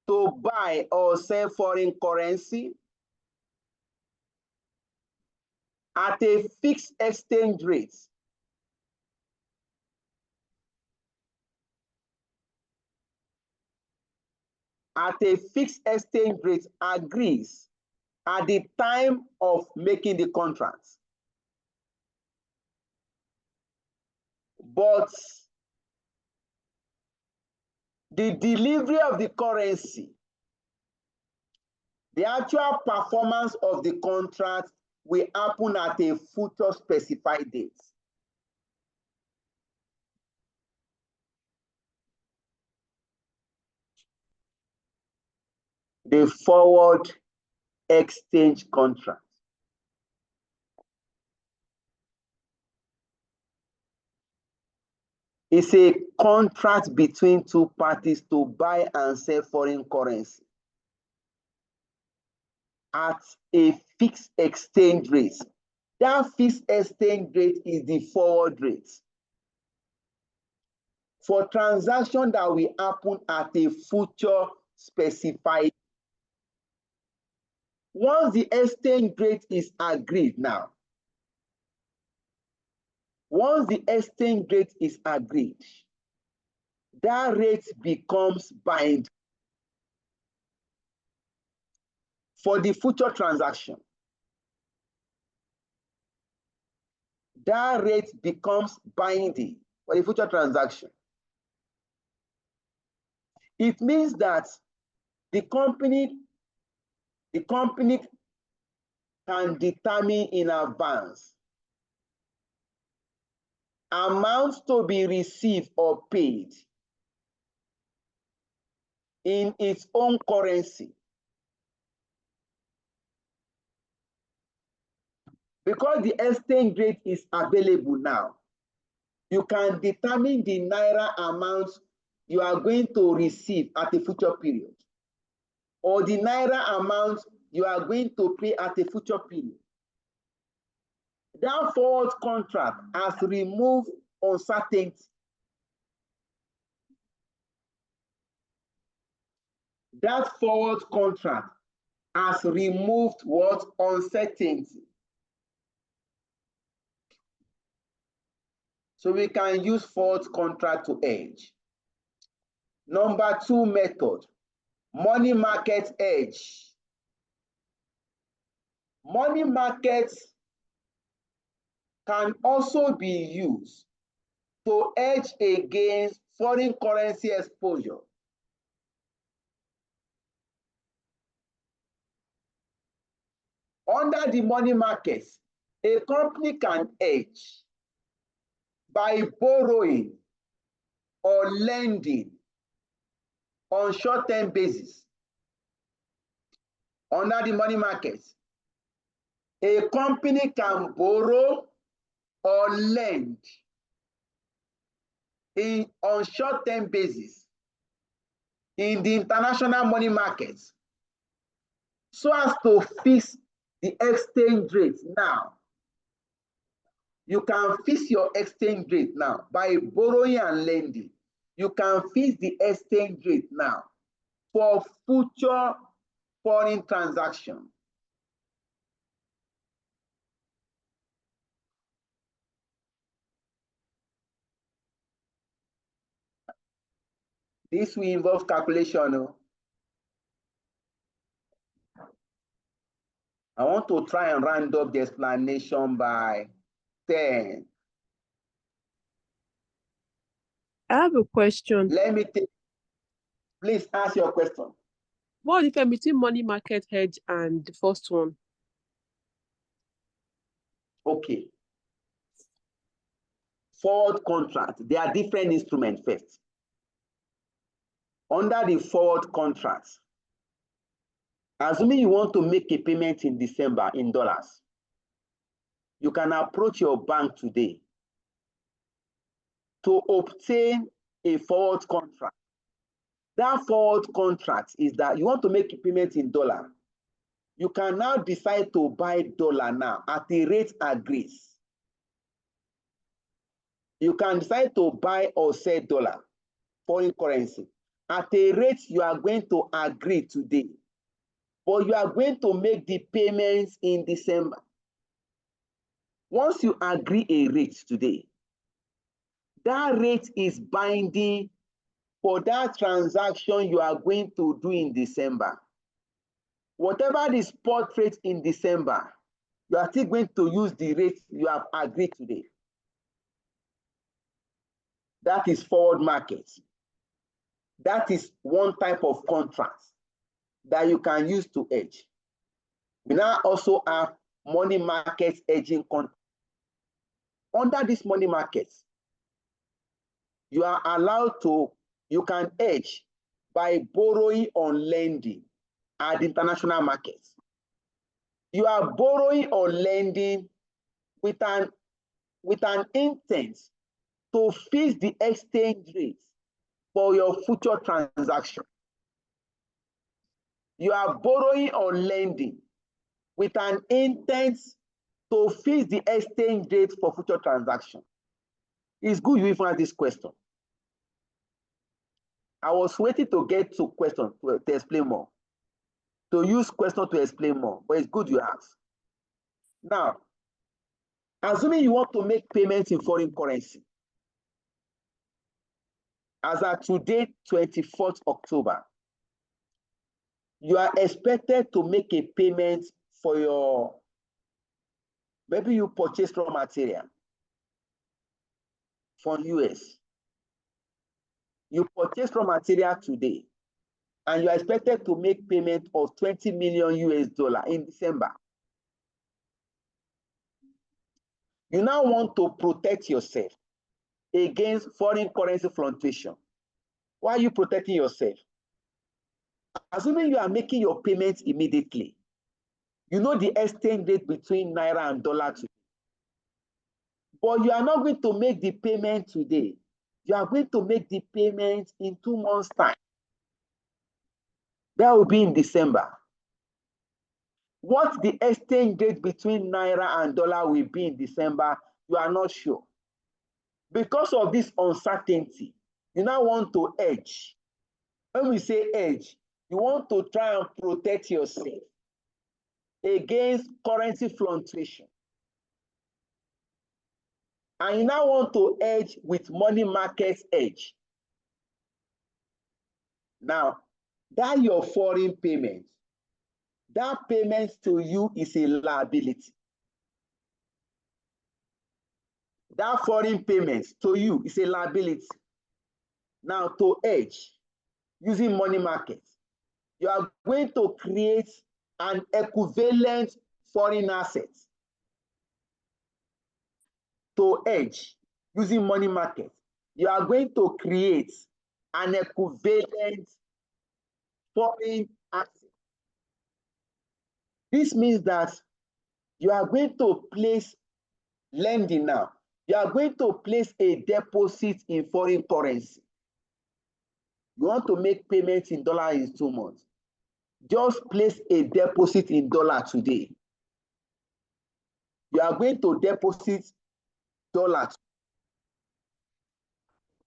Speaker 1: to buy or sell foreign currency at a fixed exchange rate agrees at the time of making the contract. But the delivery of the currency, the actual performance of the contract, will happen at a future specified date. The forward exchange contract. It's a contract between two parties to buy and sell foreign currency at a fixed exchange rate. That fixed exchange rate is the forward rate for transaction that will happen at a future specified. Once the exchange rate is agreed now, that rate becomes binding for the future transaction. That rate becomes binding for the future transaction. It means that the company can determine in advance amounts to be received or paid in its own currency. Because the exchange rate is available now, you can determine the naira amount you are going to receive at a future period, or the naira amount you are going to pay at a future period. That forward contract has removed uncertainty. That forward contract has removed what? Uncertainty. So we can use forward contract to hedge. Number 2 method, money market hedge. Money markets can also be used to hedge against foreign currency exposure. Under the money markets, a company can hedge by borrowing or lending on short-term basis. Under the money markets, a company can borrow or lend on short-term basis in the international money markets so as to fix the exchange rate now. You can fix your exchange rate now by borrowing and lending. You can fix the exchange rate now for future foreign transactions. This will involve calculation. I want to try and round up the explanation by 10.
Speaker 2: I have a question.
Speaker 1: Let me take, please ask your question.
Speaker 2: What is the difference between money market hedge and the first one?
Speaker 1: Okay. Forward contract, they are different instruments first. Under the forward contracts, assuming you want to make a payment in December in dollars, you can approach your bank today to obtain a forward contract. That forward contract is that you want to make a payment in dollar. You can now decide to buy dollar now at a rate agreed. You can decide to buy or sell dollar, foreign currency, at a rate you are going to agree today. But you are going to make the payments in December. Once you agree a rate today, that rate is binding for that transaction you are going to do in December. Whatever the spot rate in December, you are still going to use the rate you have agreed today. That is forward market. That is one type of contract that you can use to hedge. We now also have money market hedging contract. Under this money market, you are allowed to, you can hedge by borrowing or lending at the international markets. You are borrowing or lending with an intent to fix the exchange rate for your future transaction. You are borrowing or lending with an intent to fix the exchange rate for future transaction. It's good you even ask this question. I was waiting to get to questions to explain more, to use questions to explain more, but it's good you ask. Now, assuming you want to make payments in foreign currency, as of today, 24th October, you are expected to make a payment for your, maybe you purchase raw material from US. You purchase raw material today, and you are expected to make payment of 20 million US dollar in December. You now want to protect yourself against foreign currency fluctuation. Why are you protecting yourself? Assuming you are making your payments immediately, you know the exchange rate between Naira and dollar today. But you are not going to make the payment today. You are going to make the payment in 2 months' time. That will be in December. What the exchange rate between Naira and dollar will be in December, you are not sure. Because of this uncertainty, you now want to hedge. When we say hedge, you want to try and protect yourself against currency fluctuation. And you now want to hedge with money market hedge. Now, that your foreign payment, that payment to you is a liability. That foreign payment to you is a liability. Now, to hedge using money market, you are going to create an equivalent foreign asset. To hedge using money market, you are going to create an equivalent foreign asset. This means that you are going to place lending now. You are going to place a deposit in foreign currency. You want to make payments in dollar in 2 months. Just place a deposit in dollar today. You are going to deposit dollars.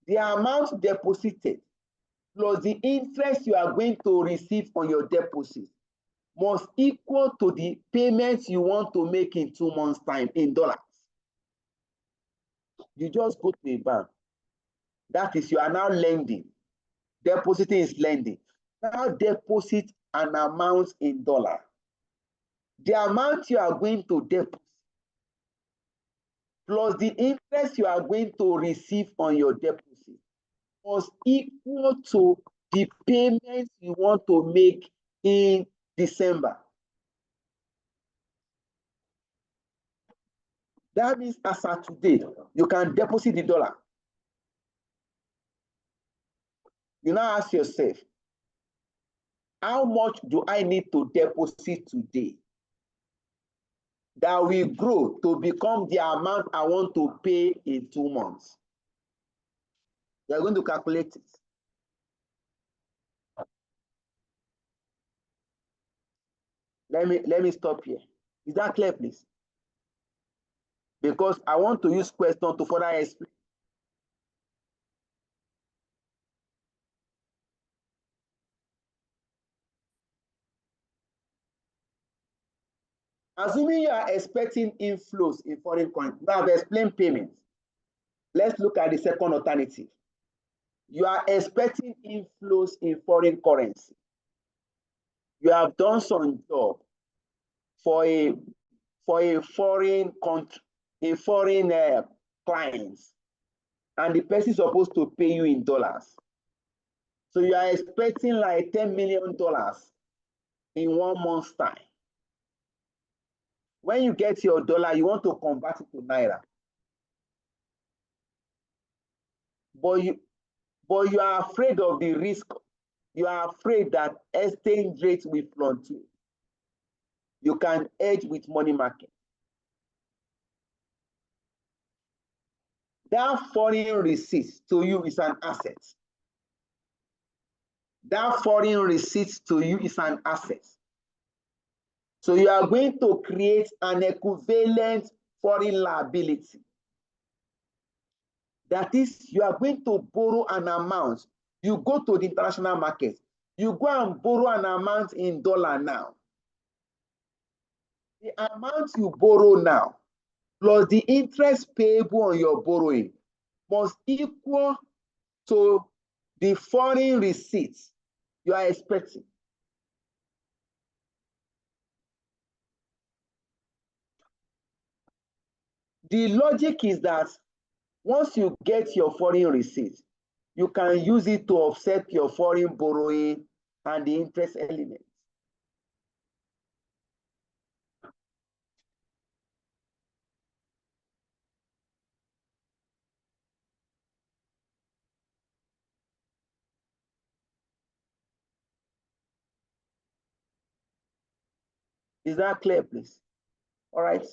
Speaker 1: The amount deposited plus the interest you are going to receive on your deposit must equal to the payments you want to make in 2 months' time in dollars. You just go to a bank. That is, you are now lending. Depositing is lending. Now deposit an amount in dollar. The amount you are going to deposit plus the interest you are going to receive on your deposit must equal to the payments you want to make in December. That means as of today, you can deposit the dollar. You now ask yourself, how much do I need to deposit today that will grow to become the amount I want to pay in 2 months? You are going to calculate it. Let me stop here. Is that clear, please? Because I want to use question to further explain. Assuming you are expecting inflows in foreign currency, now I've explained payments. Let's look at the second alternative. You are expecting inflows in foreign currency. You have done some job for a foreign country, a foreign client, and the person is supposed to pay you in dollars. So you are expecting like $10 million in 1 month's time. When you get your dollar, you want to convert it to naira. But you are afraid of the risk. You are afraid that exchange rates will fluctuate. You can hedge with money market. That foreign receipt to you is an asset. That foreign receipt to you is an asset. So you are going to create an equivalent foreign liability. That is, you are going to borrow an amount. You go to the international market. You go and borrow an amount in dollar now. The amount you borrow now plus the interest payable on your borrowing must equal to the foreign receipts you are expecting. The logic is that once you get your foreign receipt, you can use it to offset your foreign borrowing and the interest elements. Is that clear, please? All right.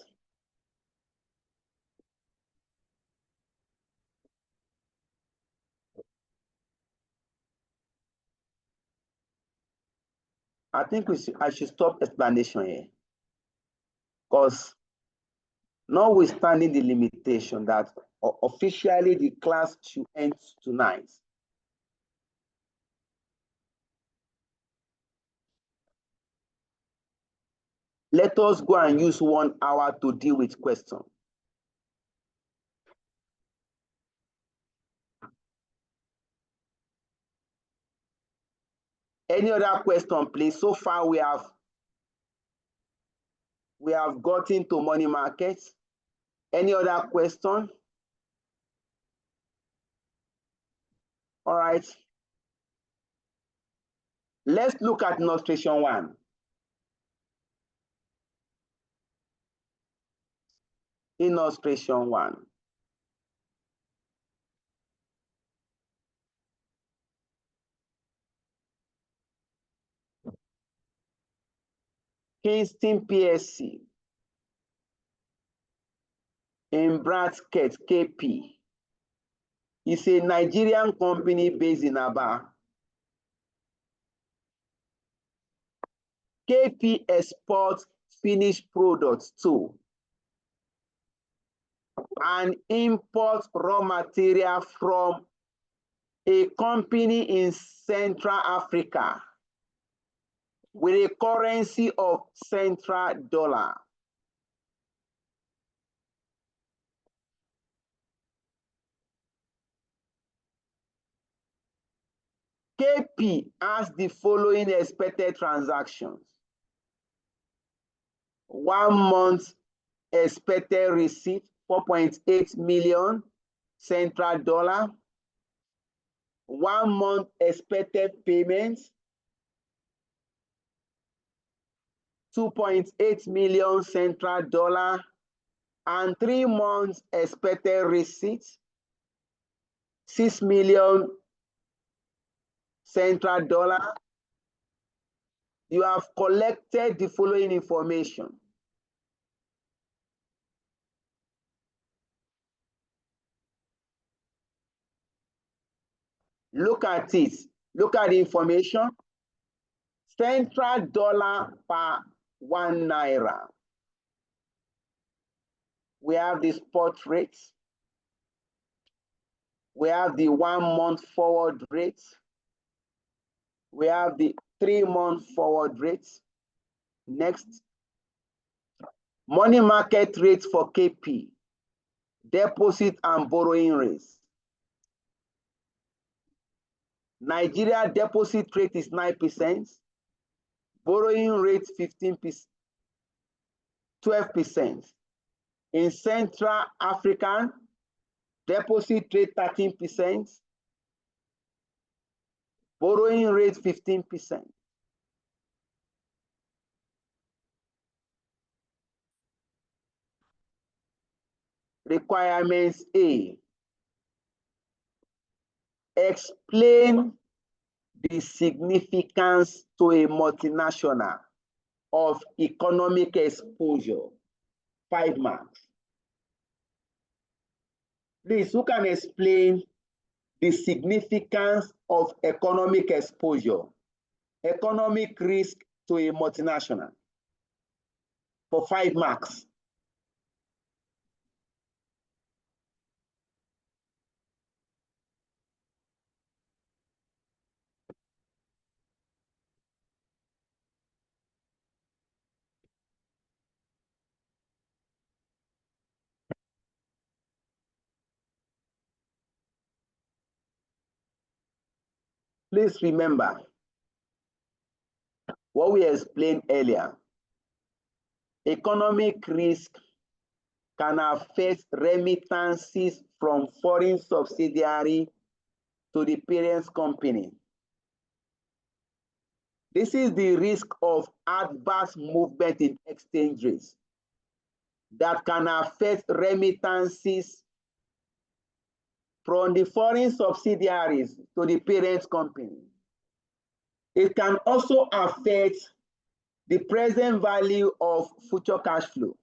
Speaker 1: I think I should stop explanation here, because notwithstanding the limitation that officially the class should end tonight, let us go and use 1 hour to deal with questions. Any other question, please? So far, we have gotten to money markets. Any other question? All right. Let's look at illustration 1. Illustration 1. Kingston PSC, in brackets KP, is a Nigerian company based in Aba. KP exports finished products too and imports raw material from a company in Central Africa with a currency of Central dollar. KP has the following expected transactions. 1 month expected receipt, 4.8 million Central dollar. 1 month expected payments, 2.8 million Central dollar, and 3 months expected receipts, 6 million Central dollar. You have collected the following information. Look at it. Look at the information. Central dollar per 1 naira. We have the spot rates. We have the 1 month forward rates. We have the 3 month forward rates. Next, money market rates for KP, deposit and borrowing rates. Nigeria deposit rate is 9%, borrowing rate 15%, 12%. In Central African, deposit rate 13%, borrowing rate 15%. Requirements A. Explain the significance to a multinational of economic exposure. 5 marks. Please, who can explain the significance of economic exposure, economic risk to a multinational? For 5 marks. Please remember what we explained earlier. Economic risk can affect remittances from foreign subsidiary to the parent company. This is the risk of adverse movement in exchange rates that can affect remittances from the foreign subsidiaries to the parent company. It can also affect the present value of future cash flow.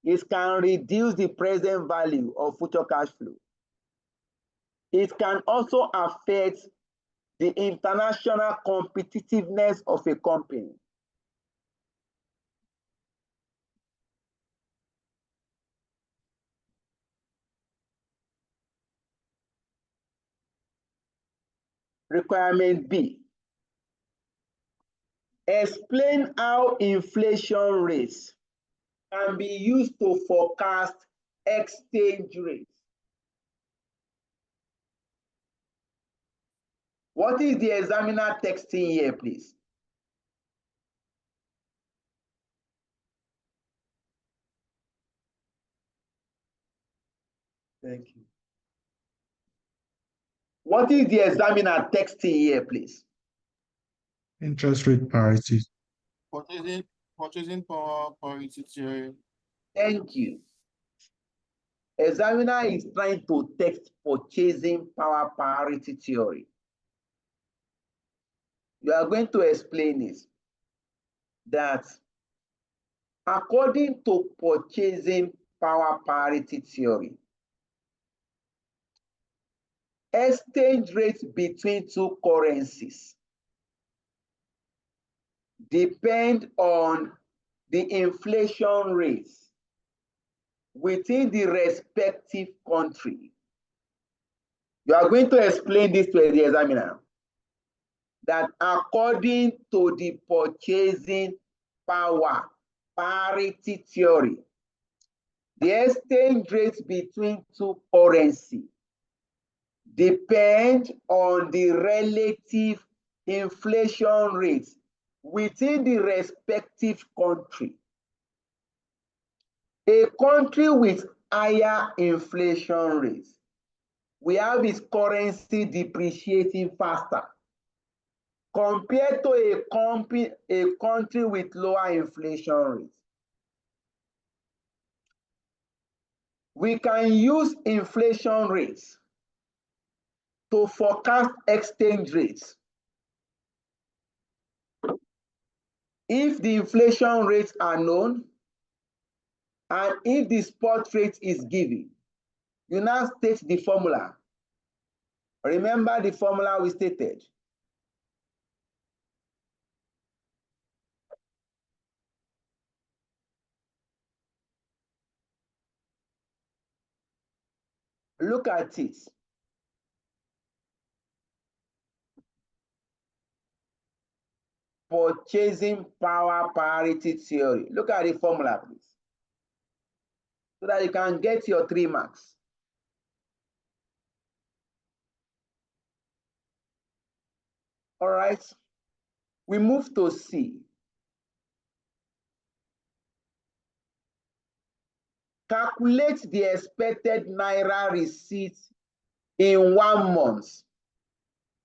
Speaker 1: It can reduce the present value of future cash flow. It can also affect the international competitiveness of a company. Requirement B. Explain how inflation rates can be used to forecast exchange rates. What is the examiner texting here, please? Thank you. What is the examiner texting here, please?
Speaker 3: Interest rate parity.
Speaker 4: Purchasing power parity theory.
Speaker 1: Thank you. Examiner is trying to text purchasing power parity theory. You are going to explain this, that according to purchasing power parity theory, exchange rates between two currencies depend on the inflation rates within the respective country. You are going to explain this to the examiner, that according to the purchasing power parity theory, the exchange rates between two currencies depend on the relative inflation rates within the respective country. A country with higher inflation rates, we have its currency depreciating faster compared to a country with lower inflation rates. We can use inflation rates to forecast exchange rates. If the inflation rates are known, and if the spot rate is given, you now state the formula. Remember the formula we stated. Look at it. Purchasing power parity theory. Look at the formula, please, so that you can get your 3 marks. All right, we move to C. Calculate the expected Naira receipts in 1 month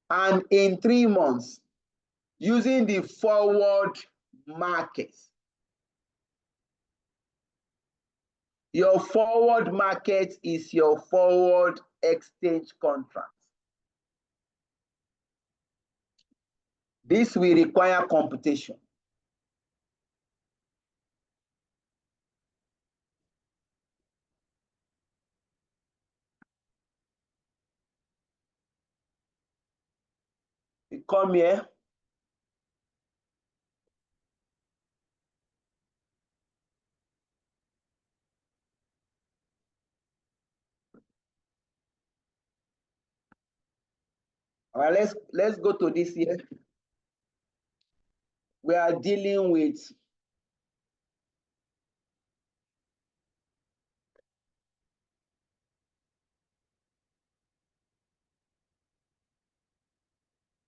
Speaker 1: and in 3 months using the forward market. Your forward market is your forward exchange contract. This will require computation. You come here. All right, let's go to this here. We are dealing with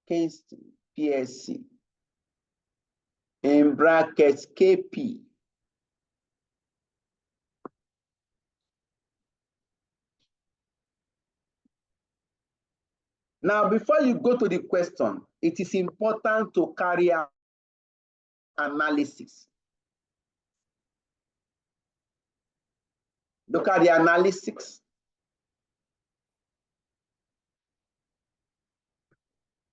Speaker 1: Kingston PSC in brackets KP. Now, before you go to the question, it is important to carry out analysis. Look at the analysis.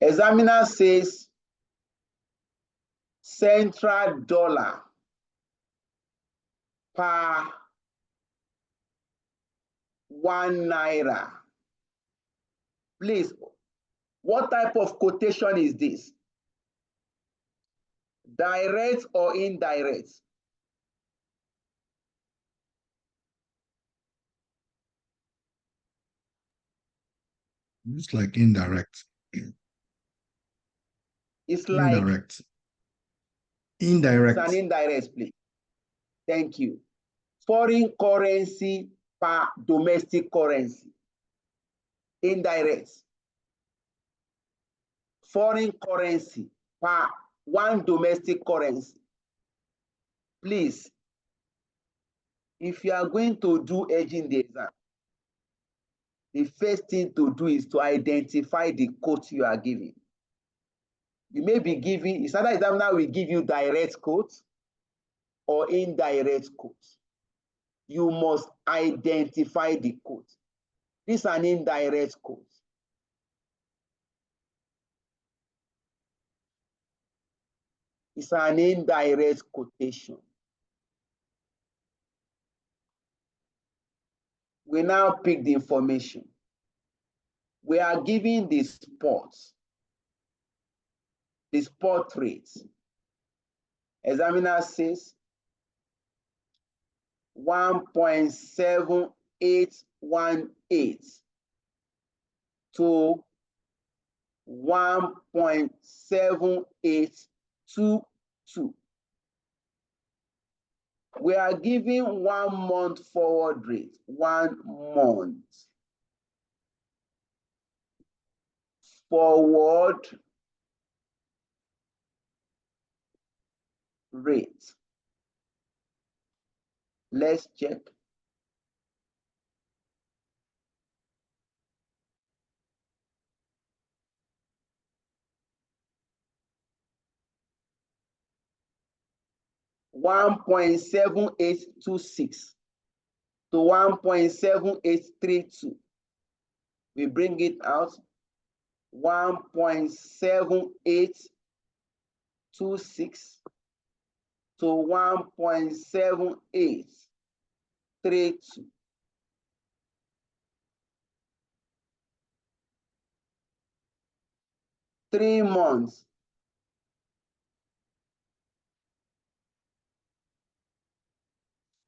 Speaker 1: Examiner says central dollar per 1 Naira. Please, what type of quotation is this? Direct or indirect?
Speaker 3: It's like indirect.
Speaker 1: It's like
Speaker 3: indirect. Indirect.
Speaker 1: It's an indirect, please. Thank you. Foreign currency per domestic currency. Indirect. Foreign currency per 1 domestic currency. Please, if you are going to do hedging the exam, the first thing to do is to identify the quote you are giving. You may be giving, standard examiner will give you direct quote or indirect quote. You must identify the quote. This is an indirect quote. It's an indirect quotation. We now pick the information. We are giving the spot rate. Examiner says 1.7818 to 1.7822. We are giving 1 month forward rate, 1 month forward rate. Let's check. $1.7826 to 1.7832. We bring it out 1.7826 to 1.7832. Three months.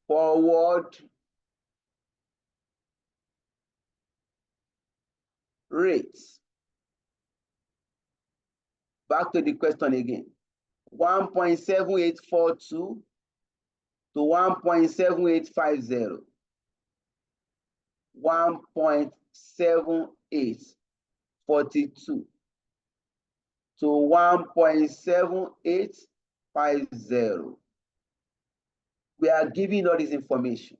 Speaker 1: Forward rates. Back to the question again. 1.7842 to 1.7850. 1.7842 to 1.7850. We are giving all this information.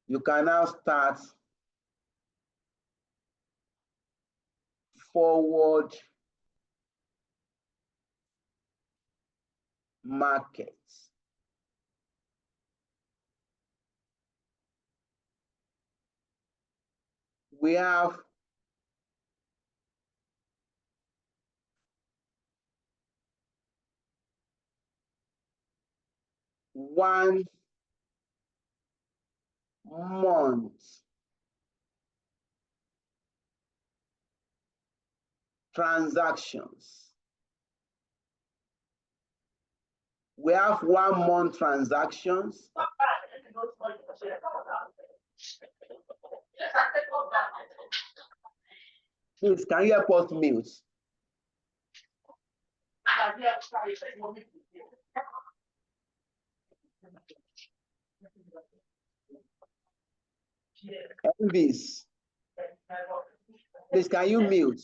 Speaker 1: You can now start forward markets. We have one month transactions. We have 1 month transactions. Please, can you help us mute? Elvis, please, can you mute?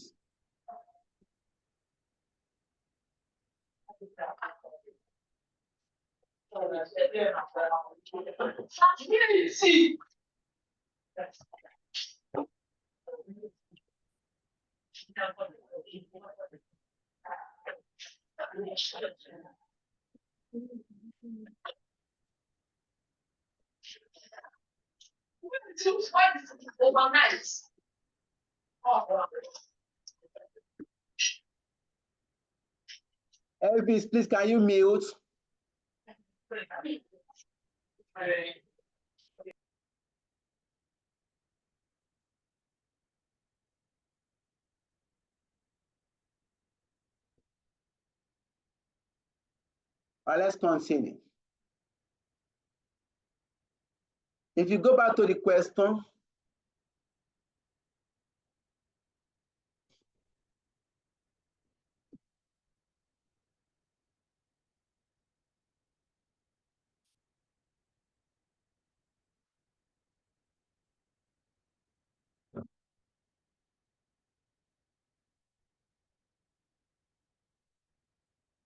Speaker 1: Elvis, please, can you mute? All right, let's continue. If you go back to the question,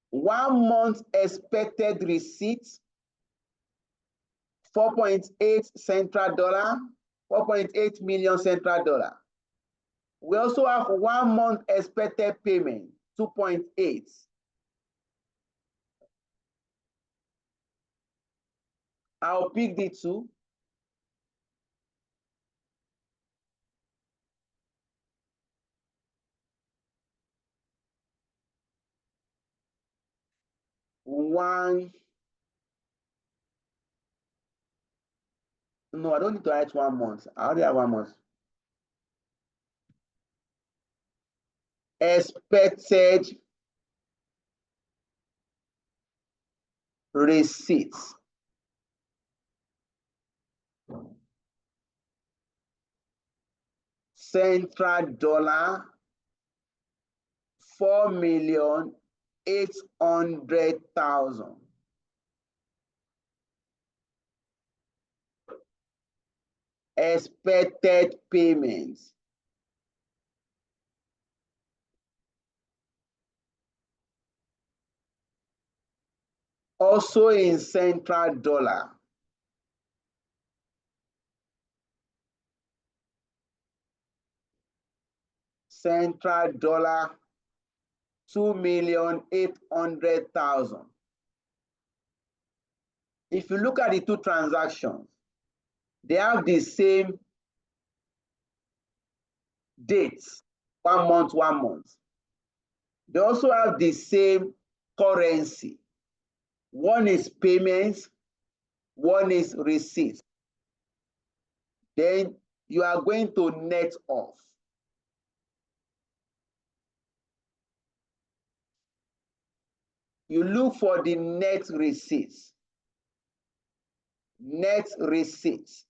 Speaker 1: one month expected receipt, 4.8 central dollar, 4.8 million central dollar. We also have 1 month expected payment, 2.8. I'll pick the two. One. No, I don't need to write 1 month. I already have 1 month. Expected receipts. Central dollar, 4,800,000. Expected payments. Also in central dollar. Central dollar, 2,800,000. If you look at the two transactions, they have the same dates, 1 month, 1 month. They also have the same currency. One is payments, one is receipts. Then you are going to net off. You look for the net receipts. Net receipts.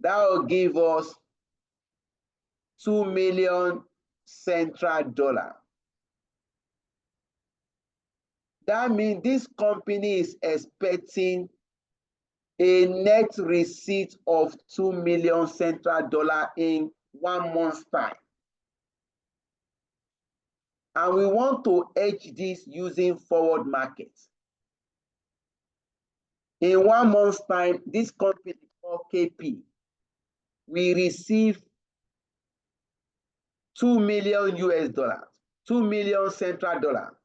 Speaker 1: That will give us 2 million central dollar. That means this company is expecting a net receipt of 2 million central dollar in 1 month's time. And we want to hedge this using forward market. In 1 month's time, this company called KP, we receive 2 million US dollars, 2 million central dollar.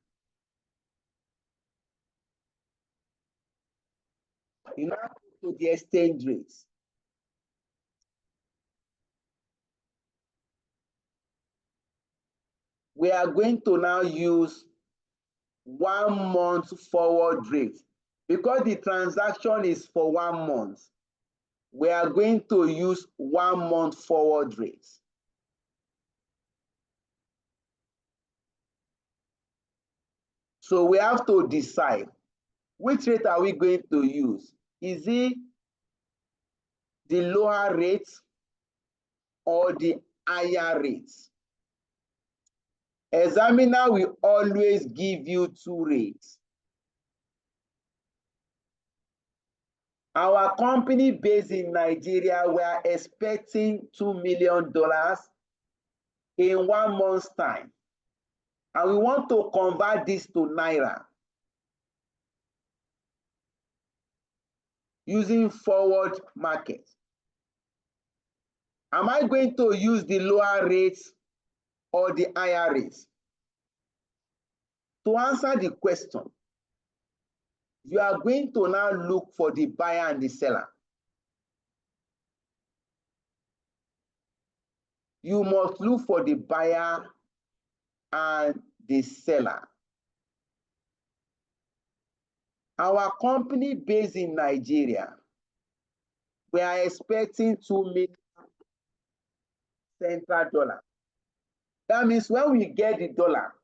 Speaker 1: You now go to the exchange rates. We are going to now use 1 month forward rate. Because the transaction is for 1 month, we are going to use 1 month forward rate. So we have to decide which rate are we going to use. Is it the lower rate or the higher rate? Examiner will always give you 2 rates. Our company based in Nigeria, we are expecting $2 million in 1 month's time. And we want to convert this to Naira using forward market. Am I going to use the lower rates or the higher rates? To answer the question, you are going to now look for the buyer and the seller. You must look for the buyer and the seller. Our company based in Nigeria, we are expecting 2 million central dollar. That means when we get the dollar,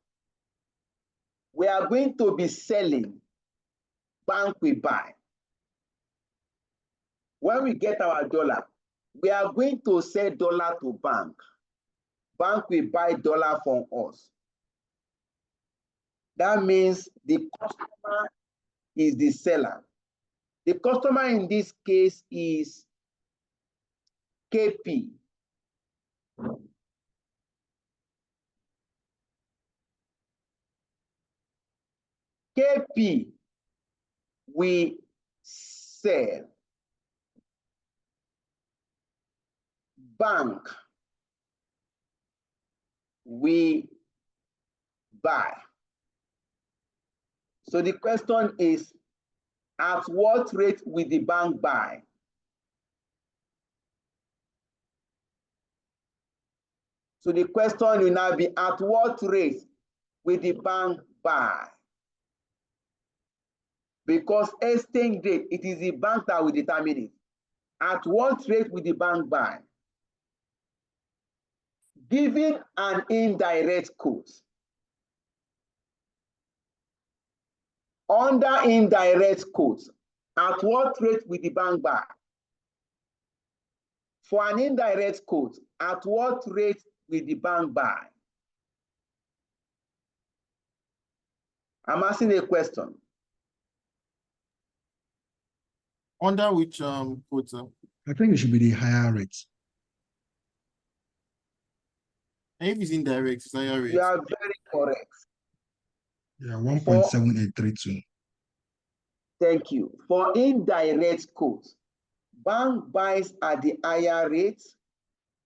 Speaker 1: we are going to be selling, bank we buy. When we get our dollar, we are going to sell dollar to bank. Bank will buy dollar from us. That means the customer is the seller. The customer in this case is KP. KP, we sell. Bank, we buy. So the question is, at what rate will the bank buy? So the question will now be, at what rate will the bank buy? Because exchange rate, it is the bank that will determine it. At what rate will the bank buy? Given an indirect quote, under indirect quotes, at what rate will the bank buy? For an indirect quote, at what rate will the bank buy? I'm asking a question.
Speaker 4: Under which quote?
Speaker 3: I think it should be the higher rate.
Speaker 4: And if it's indirect, it's higher rate.
Speaker 1: You are very correct.
Speaker 3: Yeah, 1.7832.
Speaker 1: Thank you. For indirect quotes, bank buys at the higher rate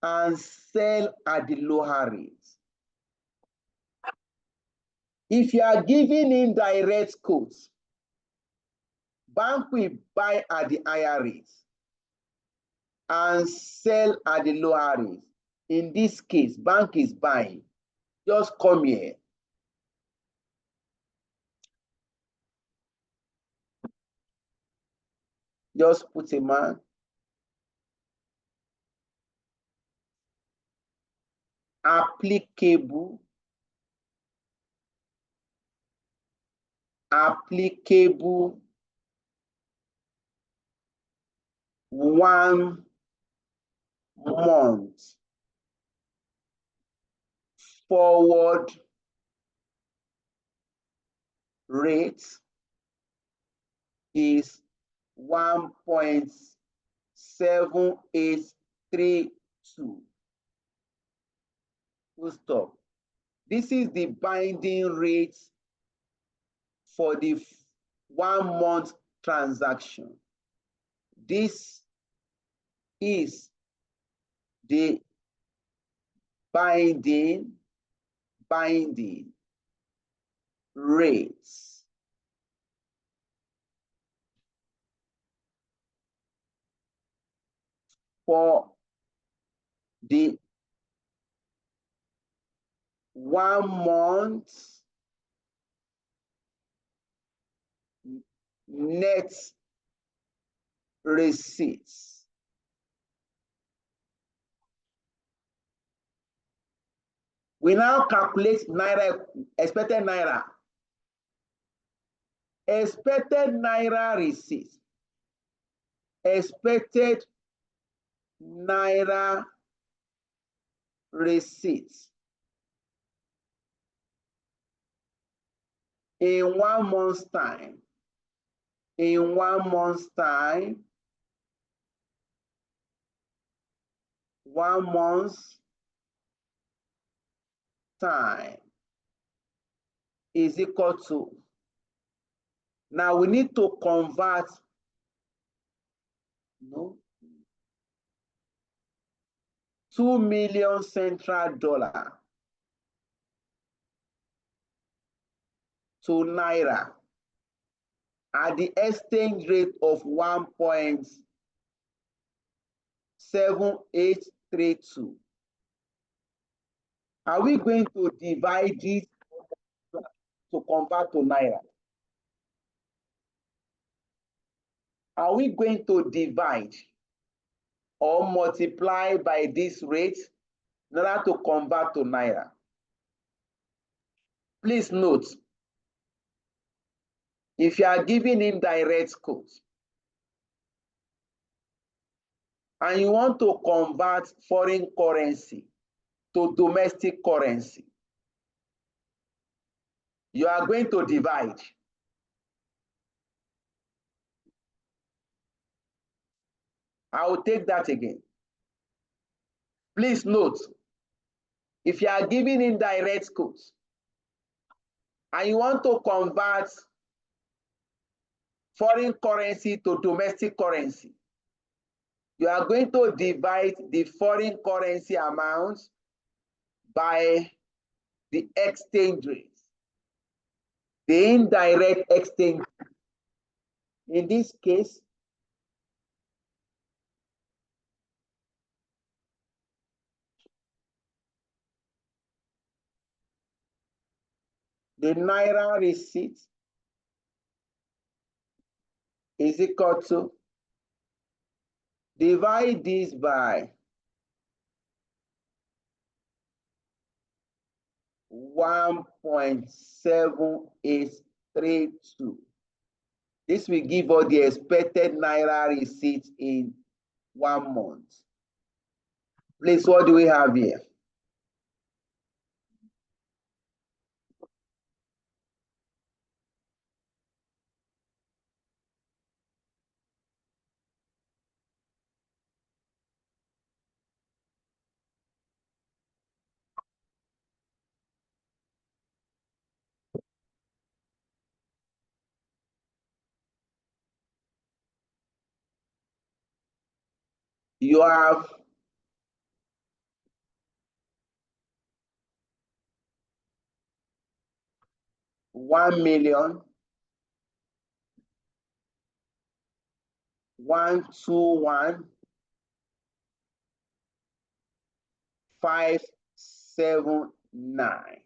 Speaker 1: and sell at the lower rate. If you are giving indirect quotes, bank will buy at the higher rate and sell at the lower rate. In this case, bank is buying. Just come here. Just put a man. Applicable. Applicable 1 month forward rate is 1.7832. Full stop. This is the binding rate for the 1 month transaction. This is the binding rates. For the 1 month net receipts. We now calculate naira, expected naira. Expected naira receipts. Expected naira receipts in 1 month's time. In 1 month's time, 1 month's time is equal to, now we need to convert, 2 million central dollar to naira at the exchange rate of 1.7832. Are we going to divide it to convert to naira? Are we going to divide or multiply by this rate in order to convert to naira? Please note, if you are giving indirect quotes and you want to convert foreign currency to domestic currency, you are going to divide. I will take that again. Please note, if you are giving indirect quotes and you want to convert foreign currency to domestic currency. You are going to divide the foreign currency amount by the exchange rate, the indirect exchange. In this case, the Naira receipt is equal to, divide this by 1.7832. This will give us the expected Naira receipt in 1 month. Please, what do we have here? You have $1,121,570.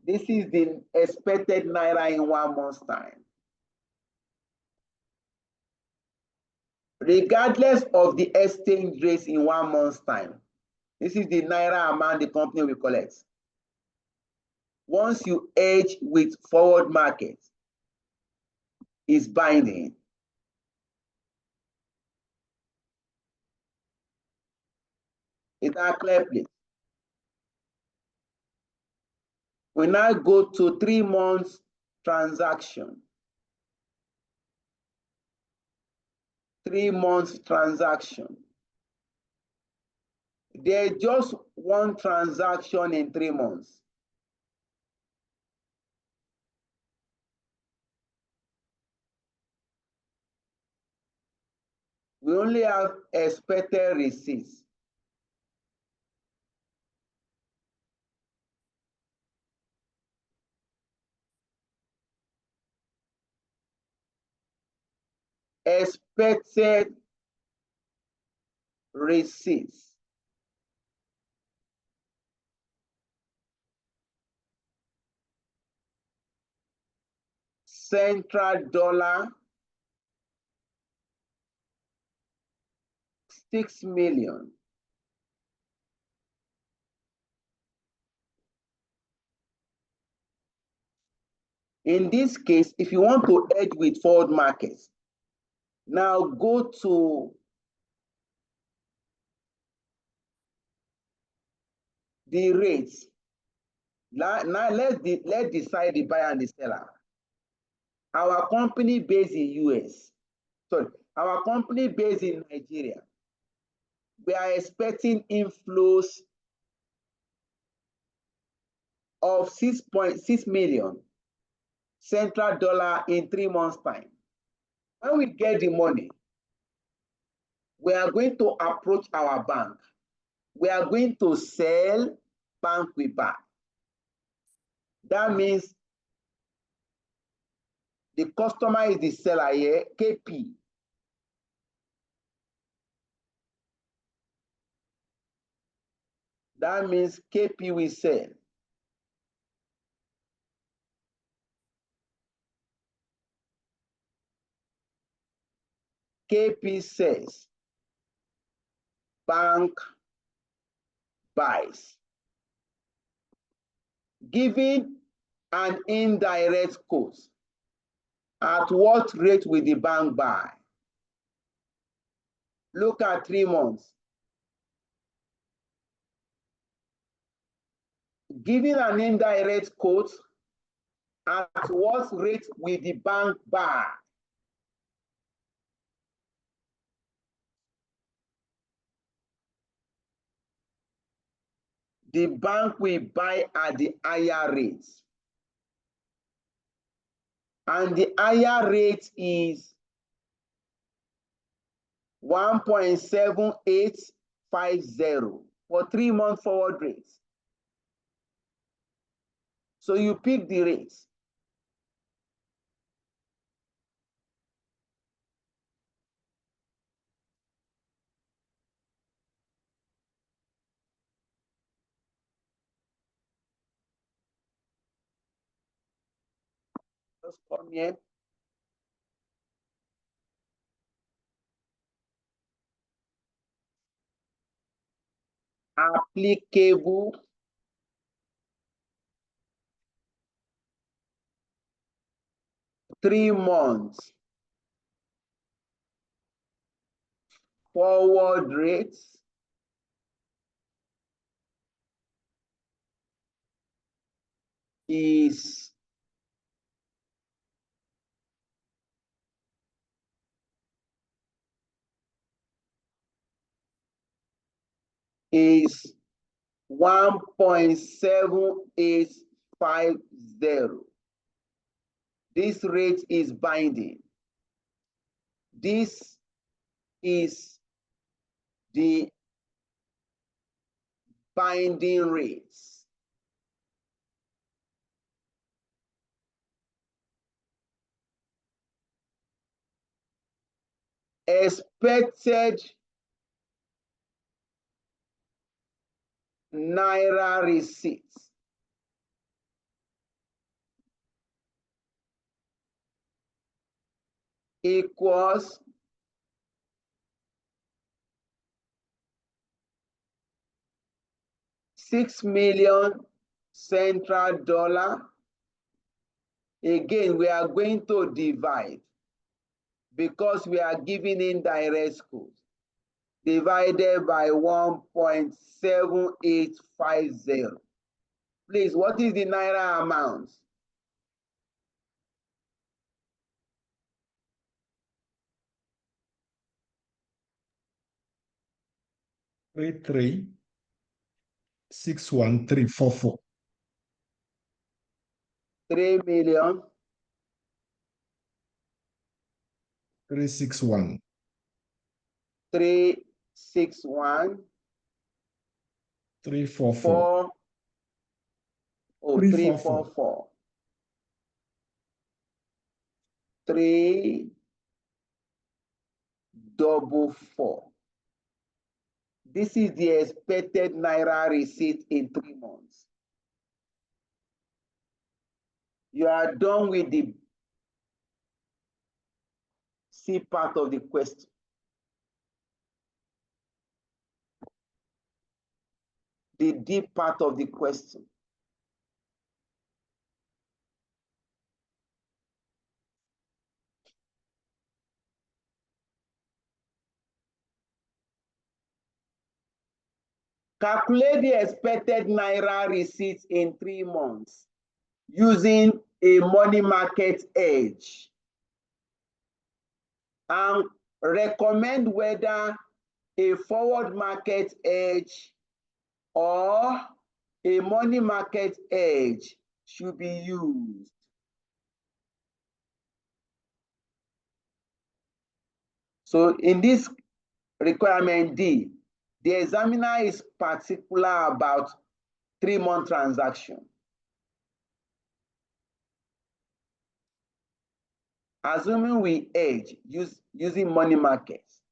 Speaker 1: This is the expected Naira in 1 month's time. Regardless of the exchange rates in 1 month's time, this is the Naira amount the company will collect. Once you hedge with forward market, it's binding. Is that clear, please? We now go to 3 months transaction. 3 months transaction. There's just one transaction in 3 months. We only have expected receipts. Expected receipts. Central dollar, 6 million. In this case, if you want to hedge with forward markets, now go to the rates. Now let's decide the buyer and the seller. Our company based in US, sorry, our company based in Nigeria, we are expecting inflows of 6.6 million central dollar in 3 months' time. When we get the money, we are going to approach our bank. We are going to sell, bank we buy. That means the customer is the seller here, KP. That means KP will sell. KP says, bank buys. Giving an indirect quote, at what rate will the bank buy? Look at 3 months. Giving an indirect quote, at what rate will the bank buy? The bank will buy at the higher rates. and the higher rate is 1.7850 for 3-month forward rates. So you pick the rates. Just come here. Applicable three-month forward rates is 1.7850. This rate is binding. This is the binding rates. Expected Naira receipts equals $6 million central dollar. Again, we are going to divide because we are giving indirect schools. Divided by 1.7850. Please, what is the Naira amount?
Speaker 3: Three 61344.
Speaker 1: 3 million
Speaker 3: 361.
Speaker 1: 361
Speaker 3: 344.
Speaker 1: 344 344. This is the expected Naira receipt in 3 months. You are done with the C part of the question. The D part of the question. Calculate the expected Naira receipts in 3 months using a money market hedge, and recommend whether a forward market hedge or a money market hedge should be used. So in this requirement D, the examiner is particular about 3-month transaction. Assuming we hedge using money markets,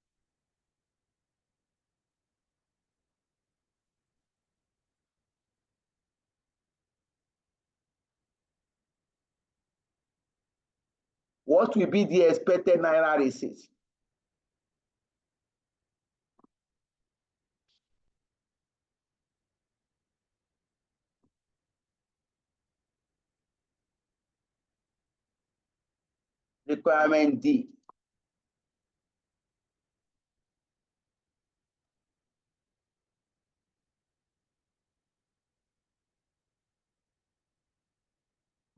Speaker 1: what will be the expected Naira receipt? Requirement D.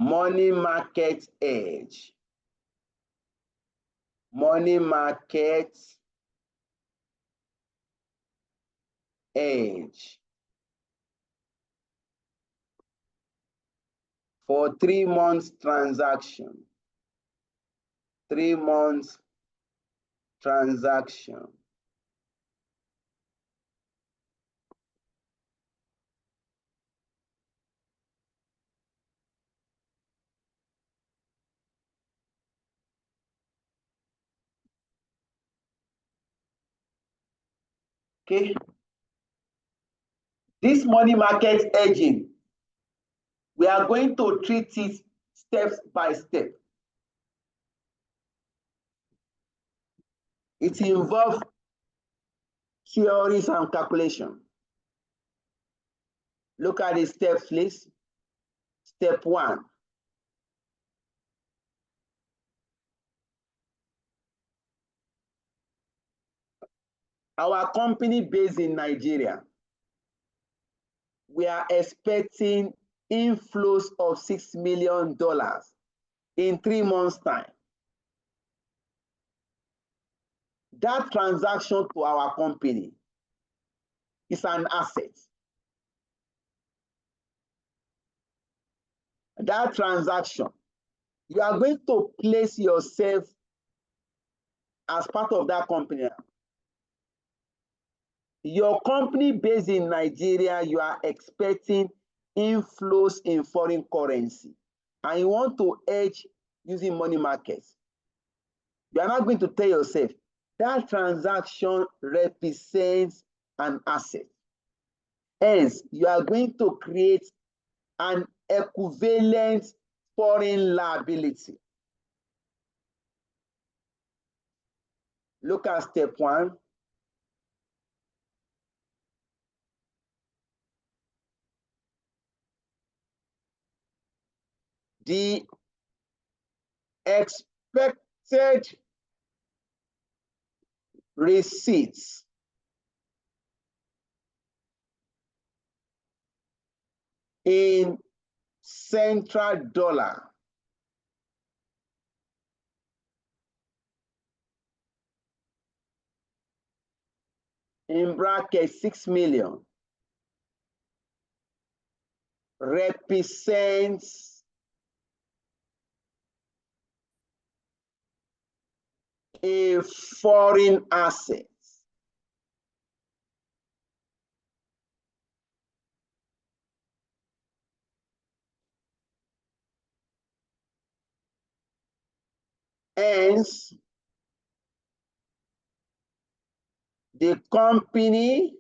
Speaker 1: Money market hedge. Money market hedge for 3 months transaction. 3 months transaction. Okay. This money market hedging, we are going to treat it step by step. It involves theories and calculation. Look at the steps, please. Step 1. Our company based in Nigeria, we are expecting inflows of $6 million in 3 months' time. That transaction to our company is an asset. That transaction, you are going to place yourself as part of that company. Your company based in Nigeria, you are expecting inflows in foreign currency, and you want to hedge using money markets. You are not going to tell yourself that transaction represents an asset. Hence, you are going to create an equivalent foreign liability. Look at step 1. The expected receipts in central dollar in bracket 6 million represents a foreign asset. Hence, the company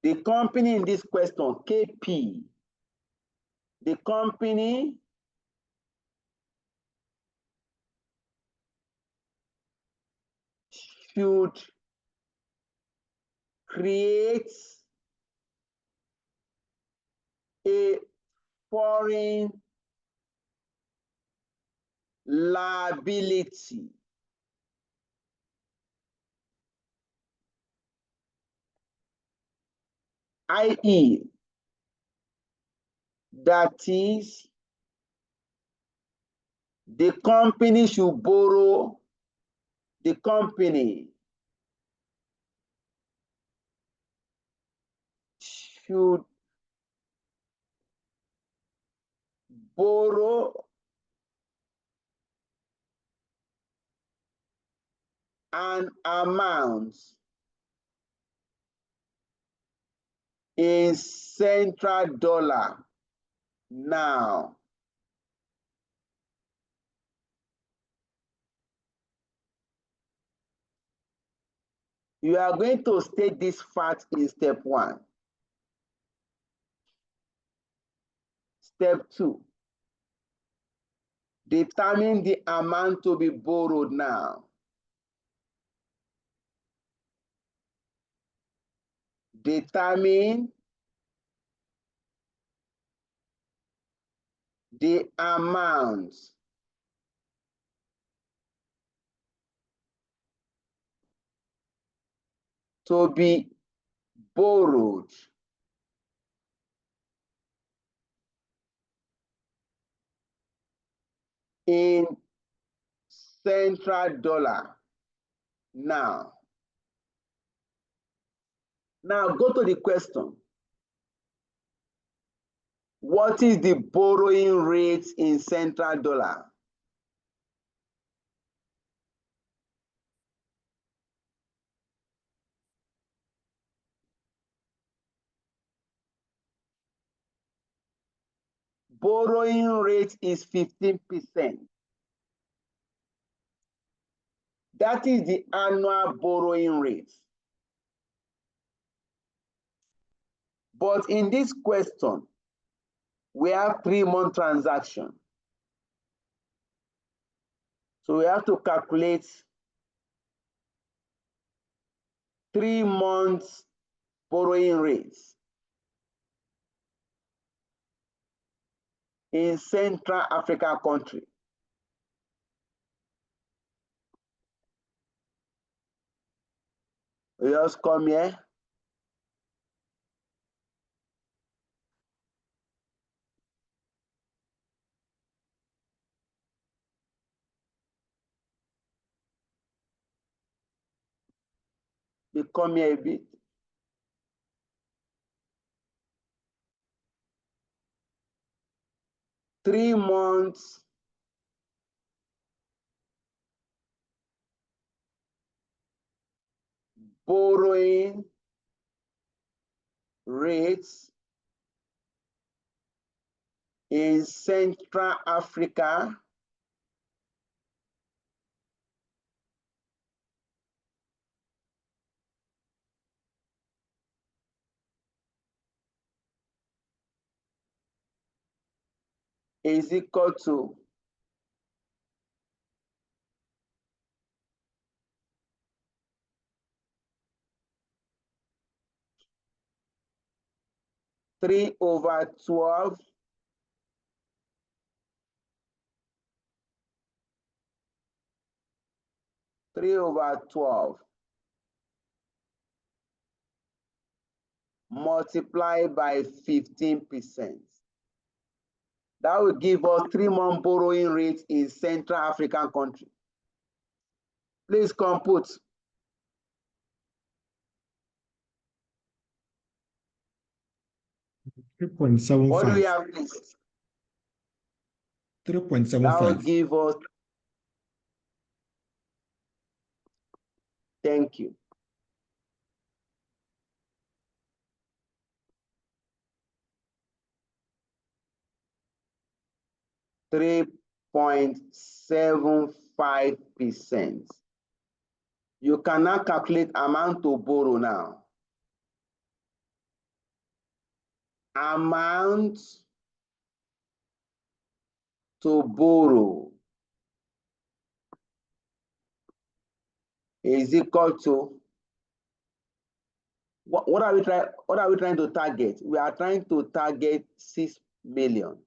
Speaker 1: in this question, KP, the company should create a foreign liability i.e., that is, the company should borrow, the company should borrow an amount in central dollar now. You are going to state this fact in step 1. Step 2, determine the amount to be borrowed now. Determine the amount to be borrowed in central dollar now. Now go to the question. What is the borrowing rate in central dollar? borrowing rate is 15%. That is the annual borrowing rate. But in this question, we have 3-month transaction. So we have to calculate 3 months borrowing rates in Central African country. We just come here. We come here a bit. Three months borrowing rates in Central Africa is equal to 3/12 3/12 multiplied by 15%. That will give us 3-month borrowing rate in Central African country. Please compute. What do we
Speaker 3: 3.75.
Speaker 1: have, please?
Speaker 3: 3.75.
Speaker 1: That will give us. Thank you. %3.75%. You cannot calculate amount to borrow now. Amount to borrow is equal to what are we trying to target? We are trying to target 6 million.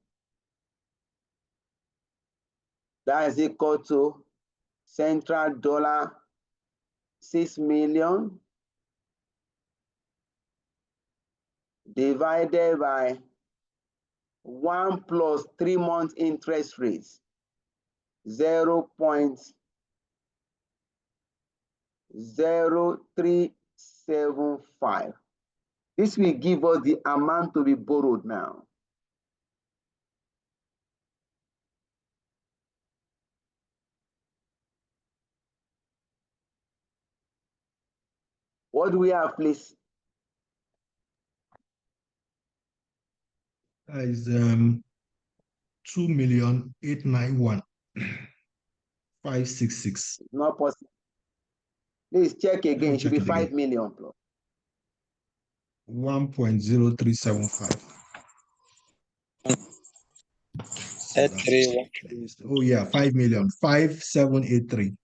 Speaker 1: That is equal to central dollar 6 million divided by 1 plus 3 months interest rates 0.0375. This will give us the amount to be borrowed now. What do we have, please?
Speaker 3: That is 2,891,566.
Speaker 1: Not possible. Please check again. It should be 5 million plus.
Speaker 3: 1.0375. Oh yeah, 5 million. 5,783.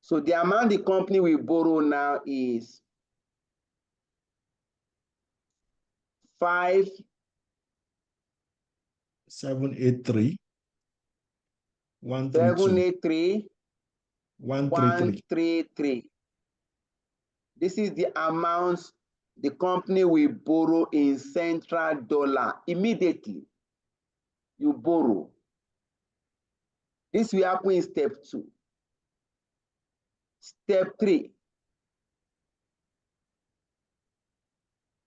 Speaker 1: So the amount the company will borrow now is
Speaker 3: 783. 133.
Speaker 1: 133. This is the amount the company will borrow in central dollar immediately. You borrow. This will happen in step 2. Step 3.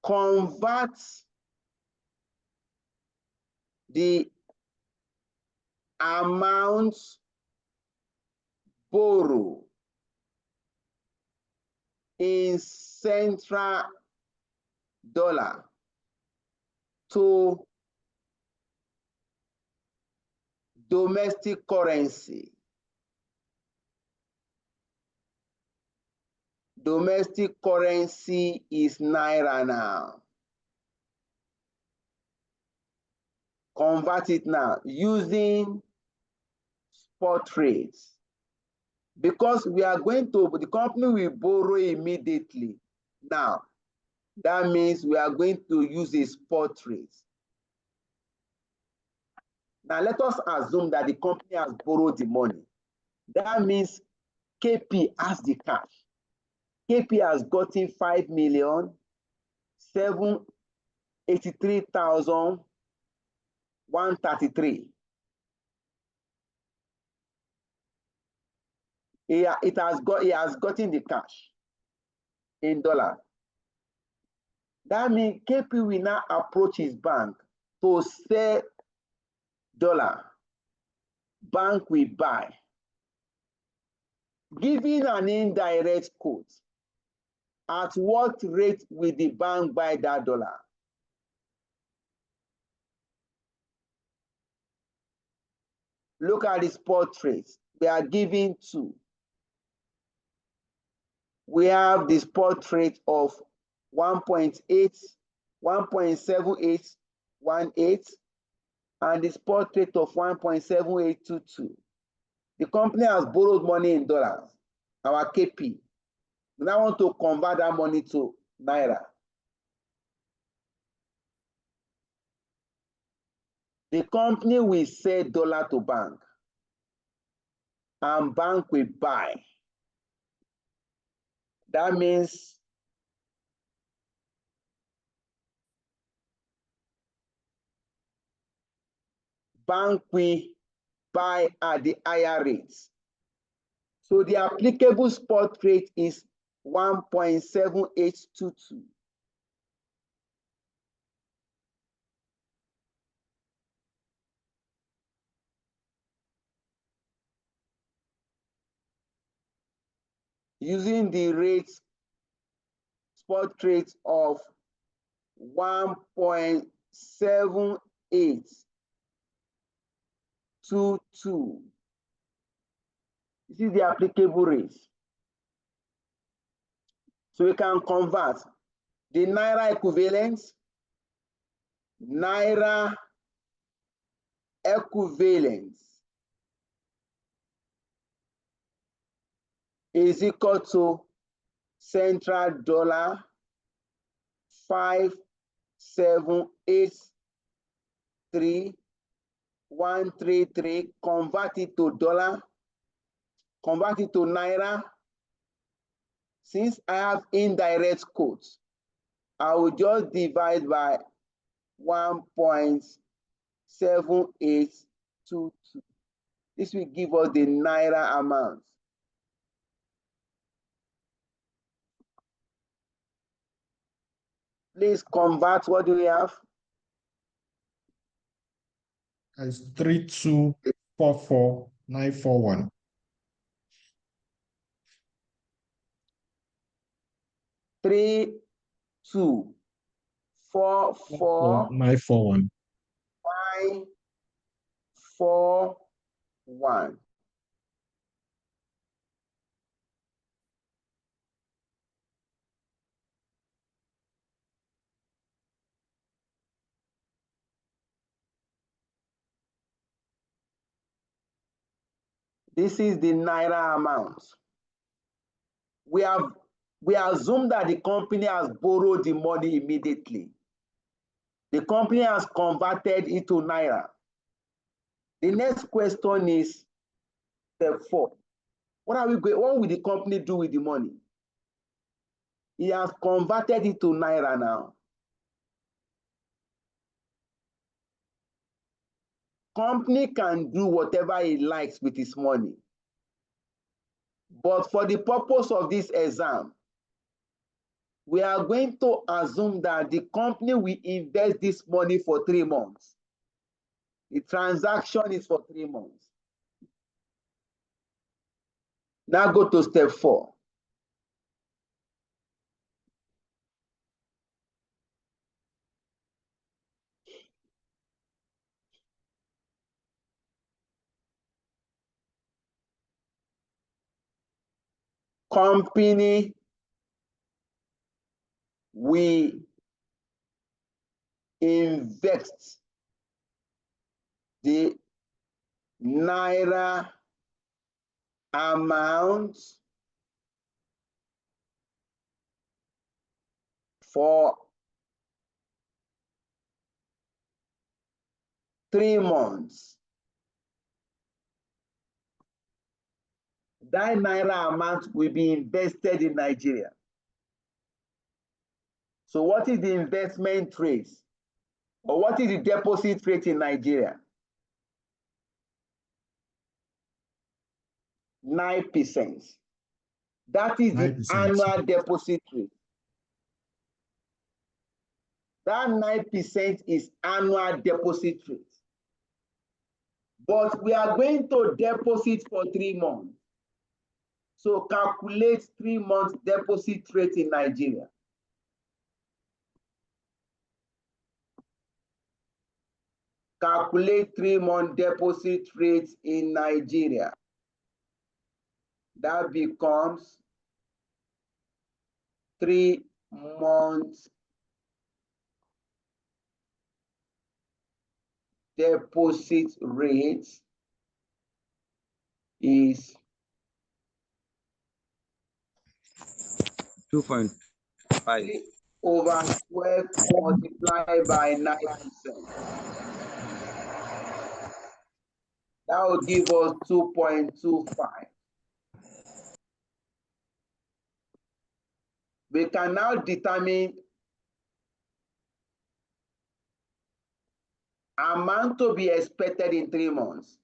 Speaker 1: Convert the amount borrow in central dollar to domestic currency. Domestic currency is Naira now. Convert it now using spot rates. Because we are going to, the company will borrow immediately. Now, that means we are going to use a spot rate. Now, let us assume that the company has borrowed the money. That means KP has the cash. KP has gotten 5,783,133. He has gotten the cash in dollar. That means KP will now approach his bank to sell dollar. Bank will buy. Giving an indirect quote, at what rate will the bank buy that dollar? Look at the spot rates. We are giving two. We have the spot rate of 1.8, 1.7818, and the spot rate of 1.7822. The company has borrowed money in dollars, our KP. We now want to convert that money to Naira. The company will sell dollar to bank, and bank will buy. That means bank will buy at the higher rates. So the applicable spot rate is 1.7822. Using the rate, spot rate of 1.7822. This is the applicable rate. So we can convert the Naira equivalent. Naira equivalent is equal to central dollar 5,783,133. Convert it to dollar. Convert it to Naira. Since I have indirect quotes, I will just divide by 1.7822. This will give us the Naira amount. Please convert. What do we have?
Speaker 3: It's 3,244,941.
Speaker 1: 3,244,941.
Speaker 3: 941.
Speaker 1: This is the Naira amount. We assume that the company has borrowed the money immediately. The company has converted it to Naira. The next question is step 4. What will the company do with the money? He has converted it to Naira now. Company can do whatever he likes with his money. But for the purpose of this exam, we are going to assume that the company will invest this money for 3 months. The transaction is for 3 months. Now go to step 4. company will invest the naira amount for 3 months. That naira amount will be invested in Nigeria. So what is the investment rate? Or what is the deposit rate in Nigeria? 9%. That is the
Speaker 3: 9%.
Speaker 1: annual deposit rate. That 9% is annual deposit rate. But we are going to deposit for 3 months. So calculate 3 months deposit rate in Nigeria. Calculate 3 month deposit rate in Nigeria. That becomes 3 months deposit rate is
Speaker 5: 2.5.
Speaker 1: over 12 multiplied by 9%. That will give us 2.25. We can now determine amount to be expected in 3 months.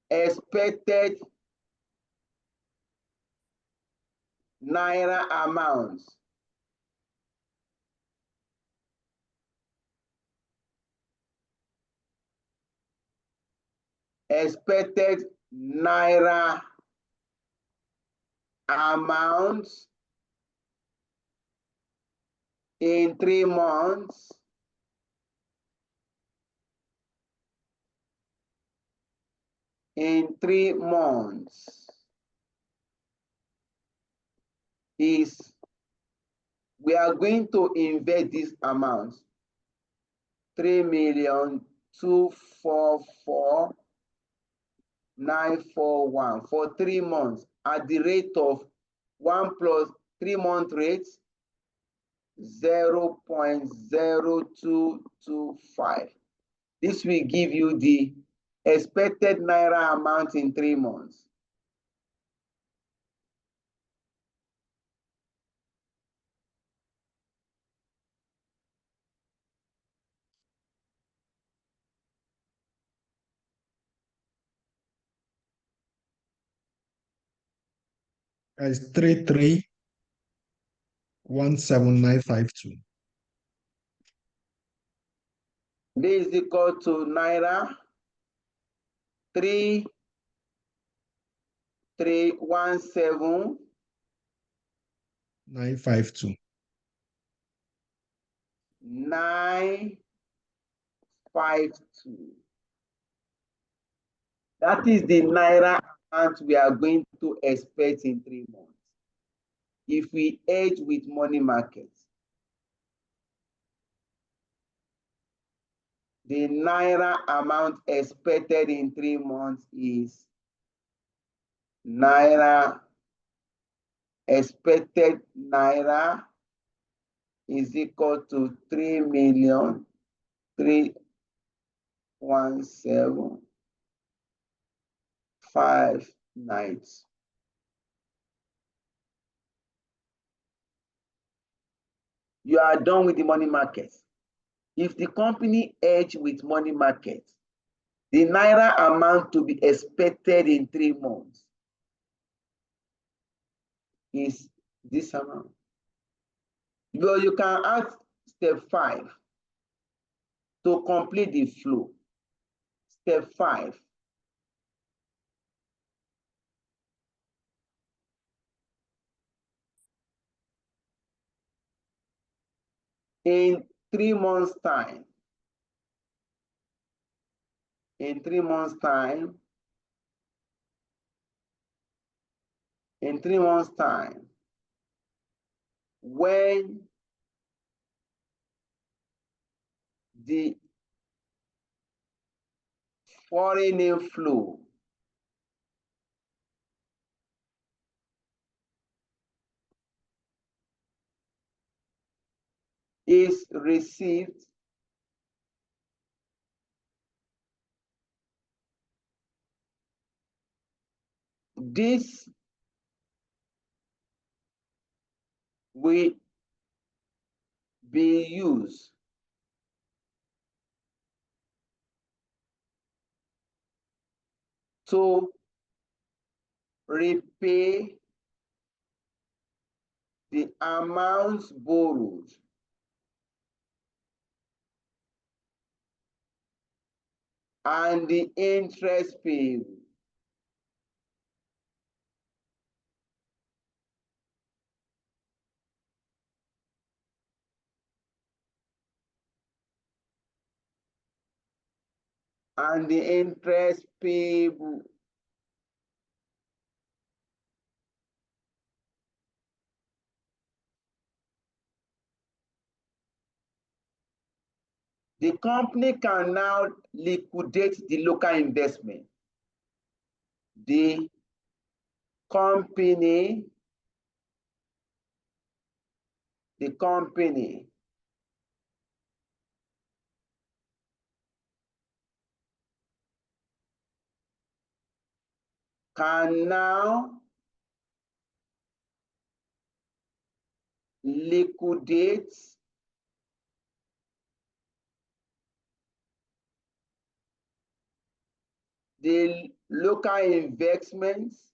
Speaker 1: Expected naira amounts. Expected naira amounts in 3 months. In 3 months is we are going to invest this amount 3,244,941 for 3 months at the rate of 1 plus 3 month rates 0.0225. This will give you the expected naira amount in 3 months.
Speaker 3: It's 33,17952.
Speaker 1: This is equal to naira 3,317
Speaker 3: 952.
Speaker 1: 952. That is the naira amount we are going to expect in 3 months. If we hedge with money markets, the naira amount expected in 3 months is naira, expected naira is equal to 3,317,590. You are done with the money market. If the company hedge with money market, the naira amount to be expected in 3 months is this amount. Well, you can add step 5 to complete the flow. Step 5. In 3 months' time, in 3 months' time, when the foreign inflow is received this will be used to repay the amounts borrowed and the interest payable. And the interest payable. The company can now liquidate the local investment. The company can now liquidate the local investments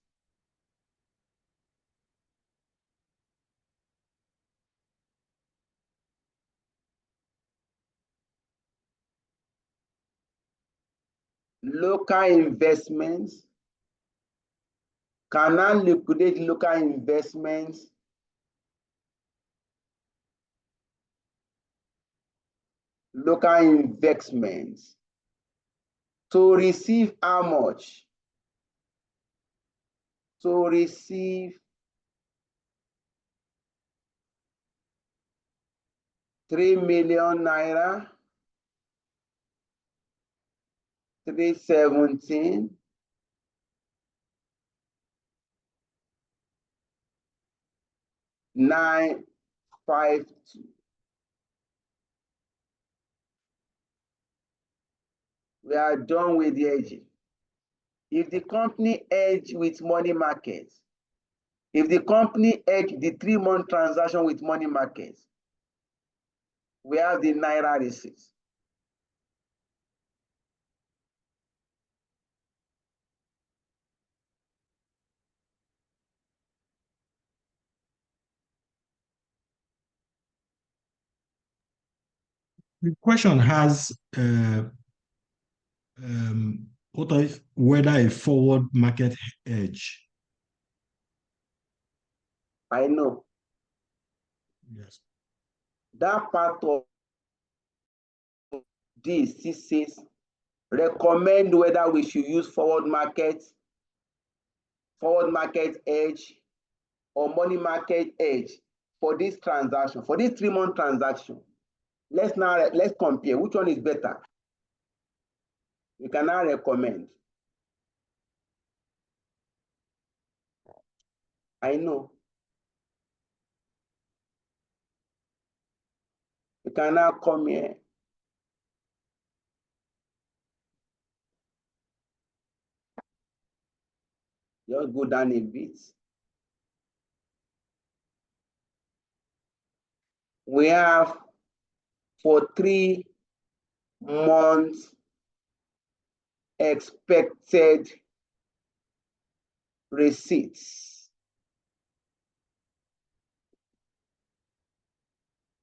Speaker 1: can now liquidate local investments to receive how much? To receive 3 million naira, 317, 952. We are done with the hedging. If the company hedge with money markets, if the company hedge the 3-month transaction with money markets, we have the Naira receipts.
Speaker 3: The question has what if whether a forward market edge.
Speaker 1: I know.
Speaker 3: Yes.
Speaker 1: That part of this says recommend whether we should use forward market edge or money market edge for this transaction, for this 3-month transaction. Let's compare which one is better. We can now recommend. I know. You can now come here. Just go down a bit. We have for 3 months expected receipts.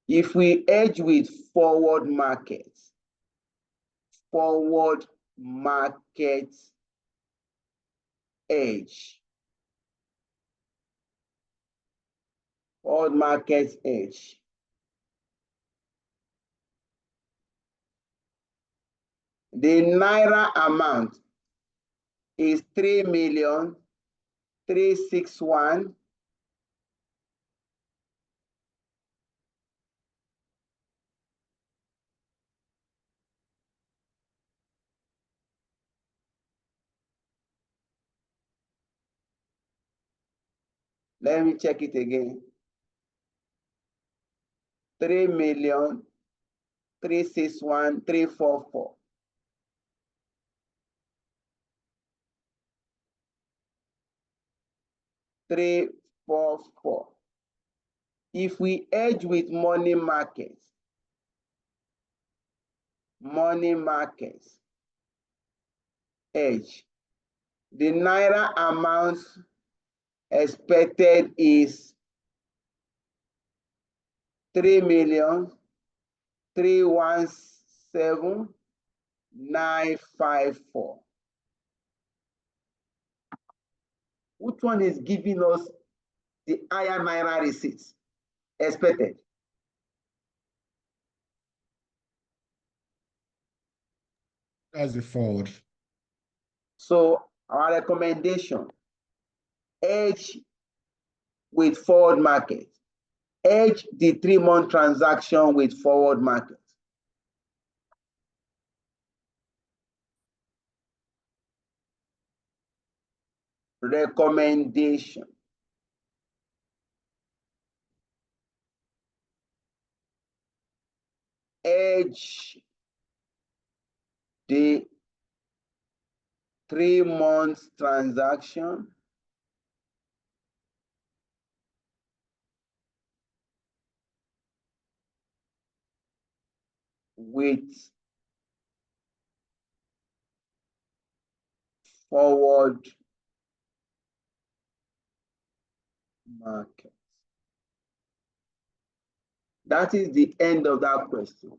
Speaker 1: If we hedge with forward market edge, the Naira amount is 3 million 361. Let me check it again. 3,361,344. If we hedge with money markets, hedge, the naira amount expected is 3,317,954. Which one is giving us the higher naira receipts expected?
Speaker 3: That's the forward.
Speaker 1: So our recommendation, hedge with forward market. Hedge the 3-month transaction with forward market. Recommendation. Hedge the 3-month transaction with forward market. That is the end of that question.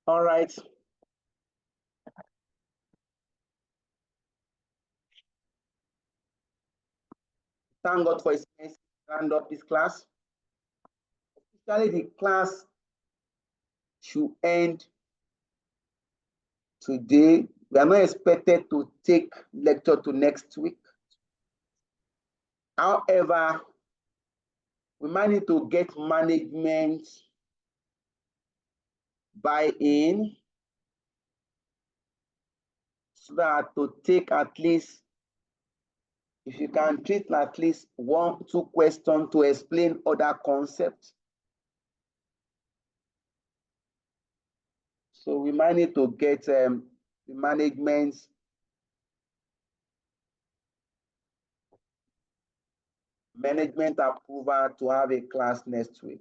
Speaker 1: All right. Thank God for his mercy. Round up this class. Especially the class should end today. We are not expected to take lecture to next week. However, we might need to get management buy-in so that to take at least, if you can treat at least 1-2 questions to explain other concepts. So we might need to get the management approval to have a class next week.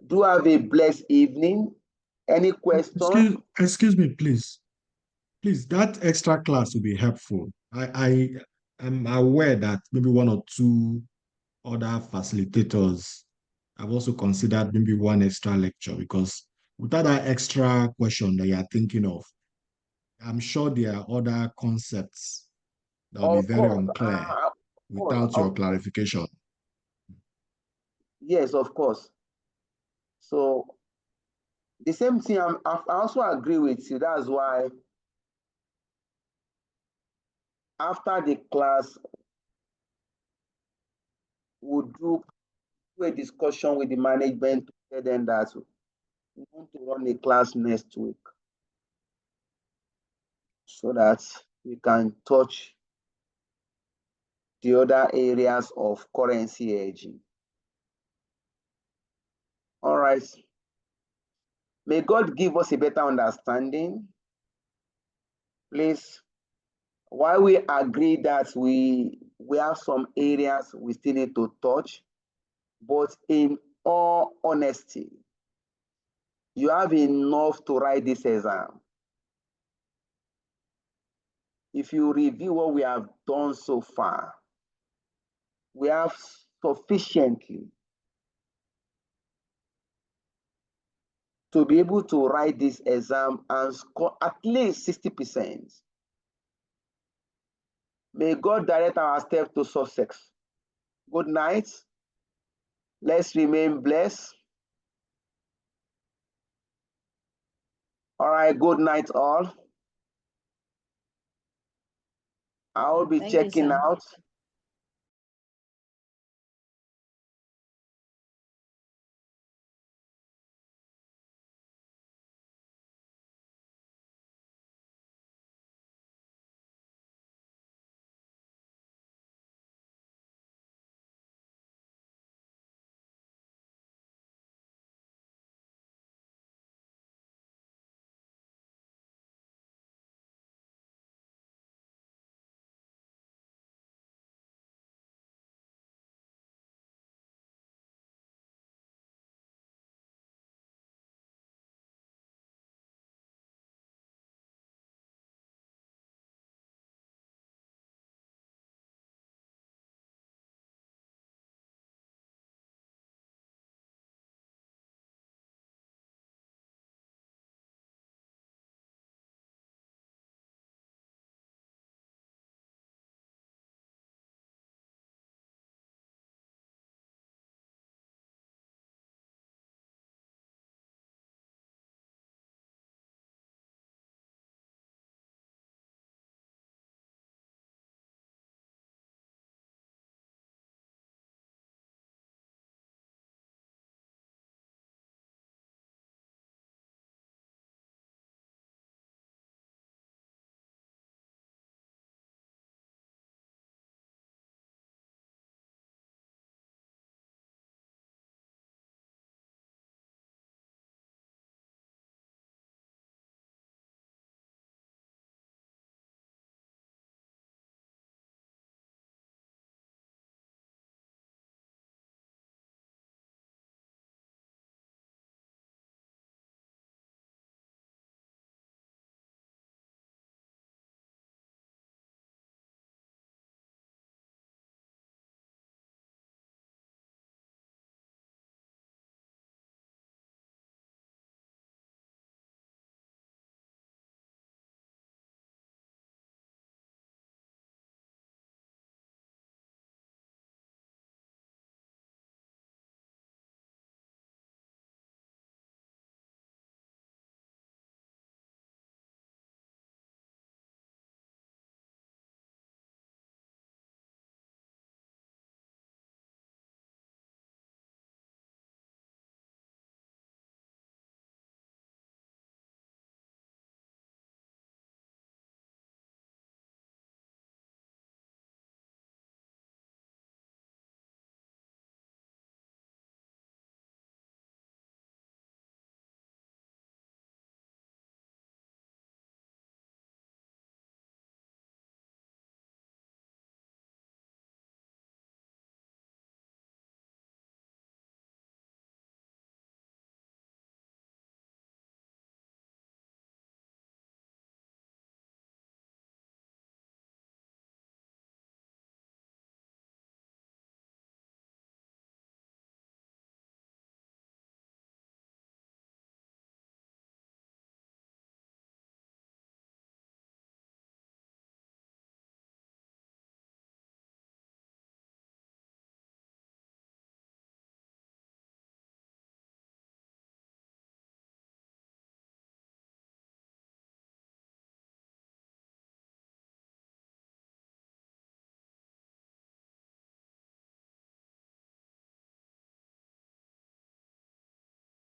Speaker 1: Do have a blessed evening. Any questions?
Speaker 3: Excuse me, please. Please, that extra class will be helpful. I am aware that maybe 1 or 2 other facilitators have also considered maybe 1 extra lecture, because without that extra question that you are thinking of, I'm sure there are other concepts that will be very unclear without your clarification.
Speaker 1: Yes, of course. So the same thing, I also agree with you. That's why after the class, we'll do a discussion with the management to tell them that we want to run a class next week so that we can touch the other areas of currency hedging. All right. May God give us a better understanding. Please, while we agree that we have some areas we still need to touch, but in all honesty, you have enough to write this exam. if you review what we have done so far, we have sufficiently to be able to write this exam and score at least 60%. May God direct our steps to success. Good night. Let's remain blessed. All right, good night all. I will be
Speaker 5: Thank you,
Speaker 1: checking
Speaker 5: sir.
Speaker 1: out.